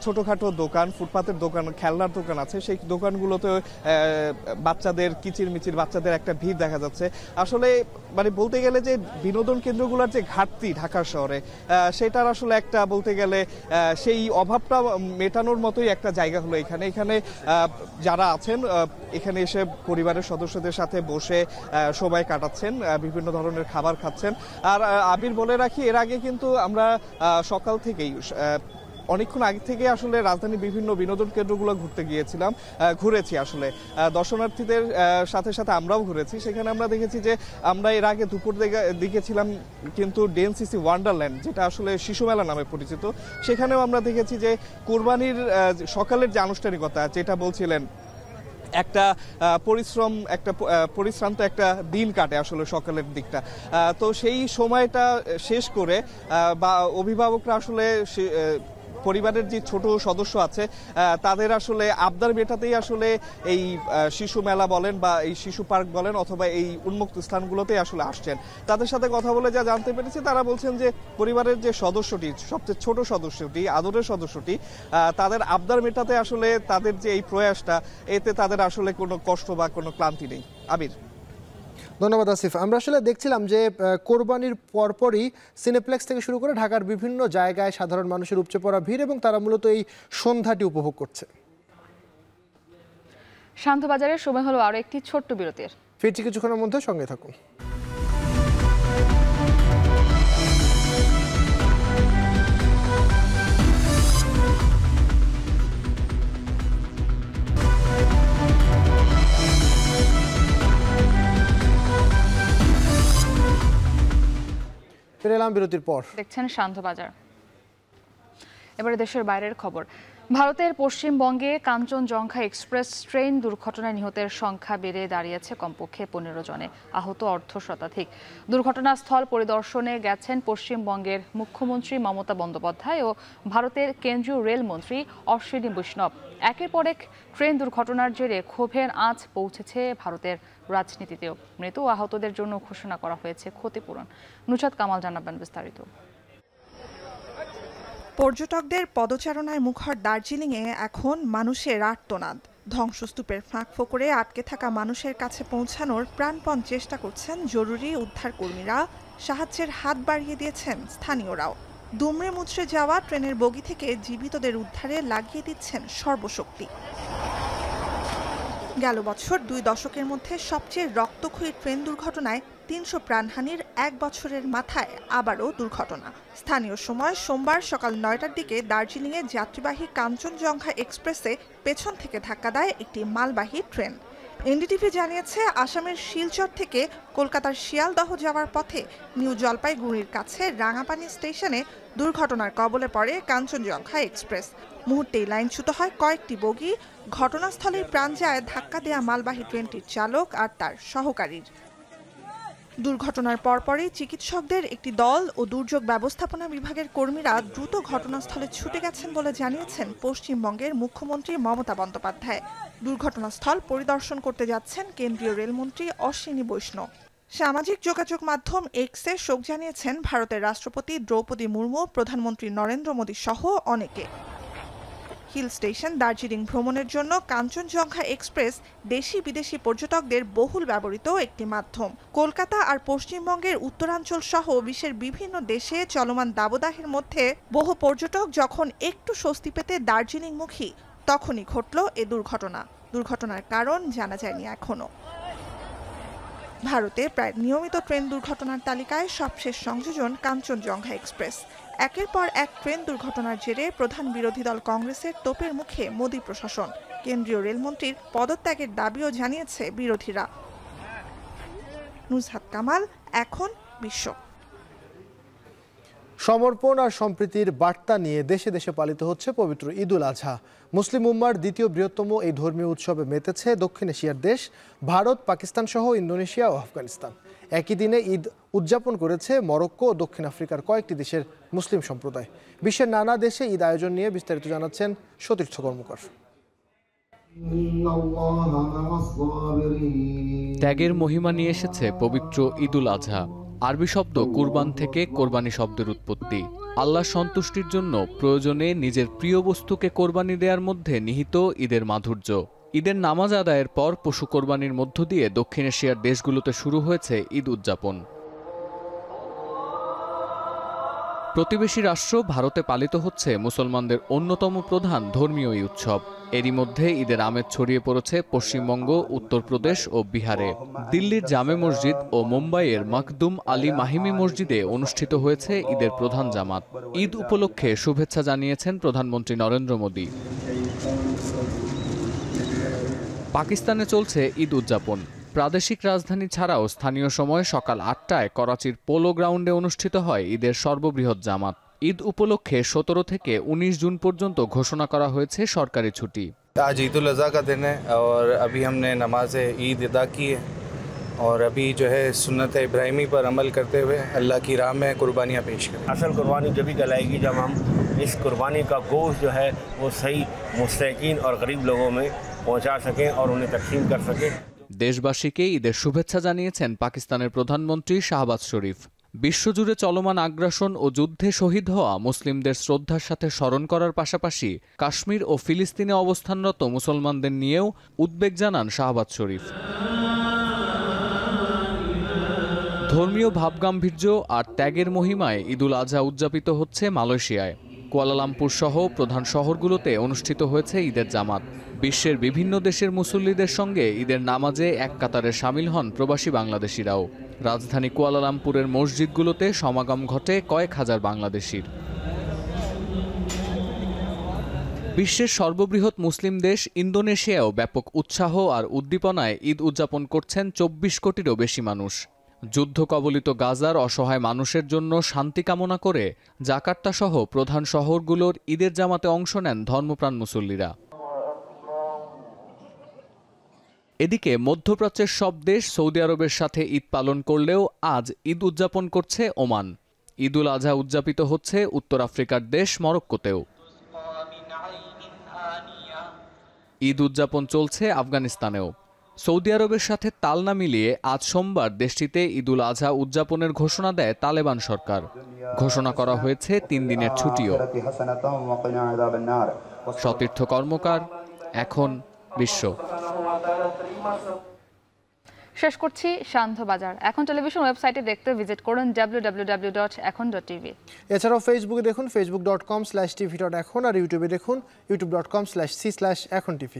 ছোটখাটো দোকান, ফুটপাতের দোকান, খেলনার দোকান আছে, সেই দোকানগুলোতে বাচ্চাদের কিচিরমিচির, বাচ্চাদের একটা ভিড় দেখা যাচ্ছে। আসলে মানে বলতে গেলে যে বিনোদন কেন্দ্রগুলোর যে ঘাটতি ঢাকা শহরে, সেটার আসলে একটা বলতে গেলে সেই অভাবটা মেটানোর মতোই একটা জায়গা হলো এখানে। এখানে যারা আছেন এখানে এসে পরিবারের সদস্যদের সাথে বসে সময় কাটাচ্ছেন, বিভিন্ন ধরনের খাবার খাচ্ছেন। আর আবির বলে রাখি, এর আগে কিন্তু আমরা সকাল থেকেই অনেকক্ষণ আগে থেকে আসলে রাজধানীর বিভিন্ন বিনোদন কেন্দ্রগুলো ঘুরেছি আসলে দর্শনার্থীদের সাথে সাথে আমরাও ঘুরেছি। সেখানে আমরা দেখেছি যে আমরা এর আগে দুপুর দিকে ছিলাম কিন্তু ডেনসিসি ওয়ান্ডারল্যান্ড, যেটা আসলে শিশু মেলা নামে পরিচিত, সেখানেও আমরা দেখেছি যে কোরবানির সকালের যে আনুষ্ঠানিকতা, যেটা বলছিলেন একটা পরিশ্রান্ত একটা দিন কাটে আসলে সকালের দিকটা। তো সেই সময়টা শেষ করে বা অভিভাবকরা আসলে পরিবারের যে ছোট সদস্য আছে তাদের আসলে আবদার মেটাতেই আসলে এই শিশু মেলা বলেন বা এই শিশু পার্ক বলেন অথবা এই উন্মুক্ত স্থানগুলোতে আসলে আসছেন। তাদের সাথে কথা বলে যা জানতে পেরেছি, তারা বলছেন যে পরিবারের যে সদস্যটি, সবচেয়ে ছোট সদস্যটি, আদরের সদস্যটি, তাদের আবদার মেটাতে আসলে তাদের যে এই প্রয়াসটা, এতে তাদের আসলে কোনো কষ্ট বা কোনো ক্লান্তি নেই। আবির। ধন্যবাদ আসিফ। আমরা আসলে দেখছিলাম যে কোরবানির পরপরই সিনেপ্লেক্স থেকে শুরু করে ঢাকার বিভিন্ন জায়গায় সাধারণ মানুষের উপচে পড়া ভিড়, এবং তারা মূলত এই সন্ধ্যাটি উপভোগ করছে। শান্তবাজারের সময় হলো আরও একটি ছোট্ট বিরতির। ফিরছি কিছুক্ষণের মধ্যে, সঙ্গে থাকুন। ফিরে এলাম বিরতির পর। দেখছেন শান্তবাজার। এবারে দেশের বাইরের খবর। ভারতের পশ্চিমবঙ্গে কাঞ্চনজঙ্ঘা এক্সপ্রেস ট্রেন দুর্ঘটনায় নিহতের সংখ্যা বেড়ে দাঁড়িয়েছে কমপক্ষে ১৫ জনে, আহত অর্ধশতাধিক। দুর্ঘটনাস্থল পরিদর্শনে গেছেন পশ্চিমবঙ্গের মুখ্যমন্ত্রী মমতা বন্দ্যোপাধ্যায় ও ভারতের কেন্দ্রীয় রেলমন্ত্রী অশ্বিনী বৈষ্ণব। একের পর এক ট্রেন দুর্ঘটনার জেরে ক্ষোভের আঁচ পৌঁছেছে ভারতের রাজনীতিতেও। মৃত ও আহতদের জন্য ঘোষণা করা হয়েছে ক্ষতিপূরণ। নুসরাত কামাল জানাবেন বিস্তারিত। পর্যটকদের পদচারণায় মুখর দার্জিলিংয়ে এখন মানুষের আর্তনাদ। ধ্বংসস্তূপের ফাঁক ফোকরে আটকে থাকা মানুষের কাছে পৌঁছানোর প্রাণপণ চেষ্টা করছেন জরুরি উদ্ধার কর্মীরা, সাহায্যের হাত বাড়িয়ে দিয়েছেন স্থানীয়রাও। দুমড়ে মুচড়ে যাওয়া ট্রেনের বগি থেকে জীবিতদের উদ্ধারে লাগিয়ে দিচ্ছেন সর্বশক্তি। গেল বছর 2 দশকের মধ্যে সবচেয়ে রক্তক্ষয়ী ট্রেন দুর্ঘটনায় 300 প্রাণহানির 1 বছরের মাথায় আবারও দুর্ঘটনা। স্থানীয় সময় সোমবার সকাল 9টার দিকে দার্জিলিংয়ে যাত্রীবাহী কাঞ্চনজঙ্ঘা এক্সপ্রেসে পেছন থেকে ধাক্কা দেয় একটি মালবাহী ট্রেন। এনডিটিভি জানিয়েছে, আসামের শিলচর থেকে কলকাতার শিয়ালদহ যাওয়ার পথে নিউ জলপাইগুড়ির কাছে রাঙাপানি স্টেশনে দুর্ঘটনার কবলে পড়ে কাঞ্চনজঙ্ঘা এক্সপ্রেস। মুহূর্তেই লাইনচ্যুত হয় কয়েকটি বগি। ঘটনাস্থলেই প্রাণ যায় ধাক্কা দেয়া মালবাহী ট্রেনটির চালক আর তার সহকারীর। দুর্ঘটনার পরপরই চিকিৎসকদের একটি দল ও দুর্যোগ ব্যবস্থাপনা বিভাগের কর্মীরা দ্রুত ঘটনাস্থলে ছুটে গেছেন বলে জানিয়েছেন পশ্চিমবঙ্গের মুখ্যমন্ত্রী মমতা বন্দ্যোপাধ্যায়। দুর্ঘটনাস্থল পরিদর্শন করতে যাচ্ছেন কেন্দ্রীয় রেলমন্ত্রী অশ্বিনী বৈষ্ণব। সামাজিক যোগাযোগ মাধ্যম এক্সে শোক জানিয়েছেন ভারতের রাষ্ট্রপতি দ্রৌপদী মুর্মু, প্রধানমন্ত্রী নরেন্দ্র মোদী সহ অনেকে। হিল স্টেশন দার্জিলিং ভ্রমণের জন্য কাঞ্চনজঙ্ঘা এক্সপ্রেস দেশি বিদেশি পর্যটকদের বহুল ব্যবহৃত একটি মাধ্যম। কলকাতা আর পশ্চিমবঙ্গের উত্তরাঞ্চল সহ বিশ্বের বিভিন্ন দেশে চলমান দাবদাহের মধ্যে বহু পর্যটক যখন একটু স্বস্তি পেতে দার্জিলিংমুখী, তখনই ঘটল এ দুর্ঘটনা। দুর্ঘটনার কারণ জানা যায়নি এখনো। ভারতে প্রায় নিয়মিত ট্রেন দুর্ঘটনার তালিকায় সবশেষ সংযোজন কাঞ্চনজঙ্ঘা এক্সপ্রেস। একের পর এক ট্রেন দুর্ঘটনার জেরে প্রধান বিরোধী দল কংগ্রেসের তোপের মুখে মোদী প্রশাসন। কেন্দ্রীয় রেলমন্ত্রীর পদত্যাগের দাবিও জানিয়েছে বিরোধীরা। নুজহাত কামাল, এখন বিশ্ব। সমর্পণ আর সম্প্রীতির বার্তা নিয়ে দেশে দেশে পালিত হচ্ছে পবিত্র ঈদুল আজহা। মুসলিম উম্মার দ্বিতীয় বৃহত্তম এই ধর্মীয় উৎসবে মেতেছে দক্ষিণ এশিয়ার দেশ ভারত, পাকিস্তান সহ ইন্দোনেশিয়া ও আফগানিস্তান। একই দিনে ঈদ উদযাপন করেছে মরক্কো ও দক্ষিণ আফ্রিকার কয়েকটি দেশের মুসলিম সম্প্রদায়। বিশ্বের নানা দেশে ঈদ আয়োজন নিয়ে বিস্তারিত জানাচ্ছেন সতীর্থ কর্মকার। ত্যাগের মহিমা নিয়ে এসেছে পবিত্র ঈদুল আজহা। আরবি শব্দ কুরবান থেকে কোরবানি শব্দের উৎপত্তি। আল্লাহর সন্তুষ্টির জন্য প্রয়োজনে নিজের প্রিয় বস্তুকে কোরবানি দেওয়ার মধ্যে নিহিত ঈদের মাধুর্য। ঈদের নামাজ আদায়ের পর পশু কোরবানির মধ্য দিয়ে দক্ষিণ এশিয়ার দেশগুলোতে শুরু হয়েছে ঈদ উদযাপন। প্রতিবেশী রাষ্ট্র ভারতে পালিত হচ্ছে মুসলমানদের অন্যতম প্রধান ধর্মীয় এই উৎসব। এরই মধ্যে ঈদের আমেজ ছড়িয়ে পড়েছে পশ্চিমবঙ্গ, উত্তরপ্রদেশ ও বিহারে। দিল্লির জামে মসজিদ ও মুম্বাইয়ের মখদুম আলী মাহিমি মসজিদে অনুষ্ঠিত হয়েছে ঈদের প্রধান জামাত। ঈদ উপলক্ষে শুভেচ্ছা জানিয়েছেন প্রধানমন্ত্রী নরেন্দ্র মোদী। পাকিস্তানে চলছে ঈদ উদযাপন। প্রাদেশিক রাজধানী ছাড়াও স্থানীয় সময় সকাল 8টায় করাচির পোলো গ্রাউন্ডে অনুষ্ঠিত হয় ঈদের সর্ববৃহৎ জামাত। ঈদ উপলক্ষে 17 থেকে 19 জুন পর্যন্ত ঘোষণা করা হয়েছে সরকারি ছুটি। आज ईद उल अज़हा का दिन है और अभी हमने नमाज ईद अदा की है और अभी जो है सुन्नत इब्राहिमी पर अमल करते हुए अल्लाह की राह में कुर्बानियाँ पेश करें। असल कुर्बानी जब भी कहलाएगी जब हम इस कुर्बानी का गोश्त जो है वो सही मुस्तकीन और गरीब लोगों में पहुँचा सकें और उन्हें तकसीम कर सकें। দেশবাসীকে ঈদের শুভেচ্ছা জানিয়েছেন পাকিস্তানের প্রধানমন্ত্রী শাহবাজ শরীফ। বিশ্বজুড়ে চলমান আগ্রাসন ও যুদ্ধে শহীদ হওয়া মুসলিমদের শ্রদ্ধার সাথে স্মরণ করার পাশাপাশি কাশ্মীর ও ফিলিস্তিনে অবস্থানরত মুসলমানদের নিয়েও উদ্বেগ জানান শাহবাজ শরীফ। ধর্মীয় ভাবগাম্ভীর্য আর ত্যাগের মহিমায় ঈদুল আজহা উদযাপিত হচ্ছে মালয়েশিয়ায়। কুয়ালালামপুর সহ প্রধান শহরগুলোতে অনুষ্ঠিত হয়েছে ঈদের জামাত। বিশ্বের বিভিন্ন দেশের মুসল্লিদের সঙ্গে ঈদের নামাজে এক কাতারে শামিল হন প্রবাসী বাংলাদেশিরাও। রাজধানী কুয়ালালামপুরের মসজিদগুলোতে সমাগম ঘটে কয়েক হাজার বাংলাদেশির। বিশ্বের সর্ববৃহৎ মুসলিম দেশ ইন্দোনেশিয়াও ব্যাপক উৎসাহ আর উদ্দীপনায় ঈদ উদযাপন করছেন 24 কোটিরও বেশি মানুষ। যুদ্ধ কবলিত গাজার অসহায় মানুষের জন্য শান্তি কামনা করে জাকার্তা সহ প্রধান শহরগুলোর ঈদের জামাতে অংশ নেন ধর্মপ্রাণ মুসল্লিরা। এদিকে মধ্যপ্রাচ্যের সব দেশ সৌদি আরবের সাথে ঈদ পালন করলেও আজ ঈদ উদযাপন করছে ওমান। ঈদুল আজহা উদযাপিত হচ্ছে উত্তর আফ্রিকার দেশ মরক্কোতেও। ঈদ উদযাপন চলছে আফগানিস্তানেও। সৌদি আরবের সাথে তাল না মিলিয়ে আজ সোমবার দেশটিতে ঈদুল আজহা উদযাপনের ঘোষণা দেয় তালেবান সরকার। ঘোষণা করা হয়েছে 3 দিনের ছুটিও। সতীর্থ কর্মকার, এখন বিশ্ব। শেষ করছি শান্ত বাজার। এখন টেলিভিশন ওয়েবসাইটে দেখতে ভিজিট করুন www.ekhon.tv। এছাড়াও ফেসবুকে দেখুন facebook.com/tv.ekhon আর ইউটিউবে দেখুন youtube.com/c/ekhon tv।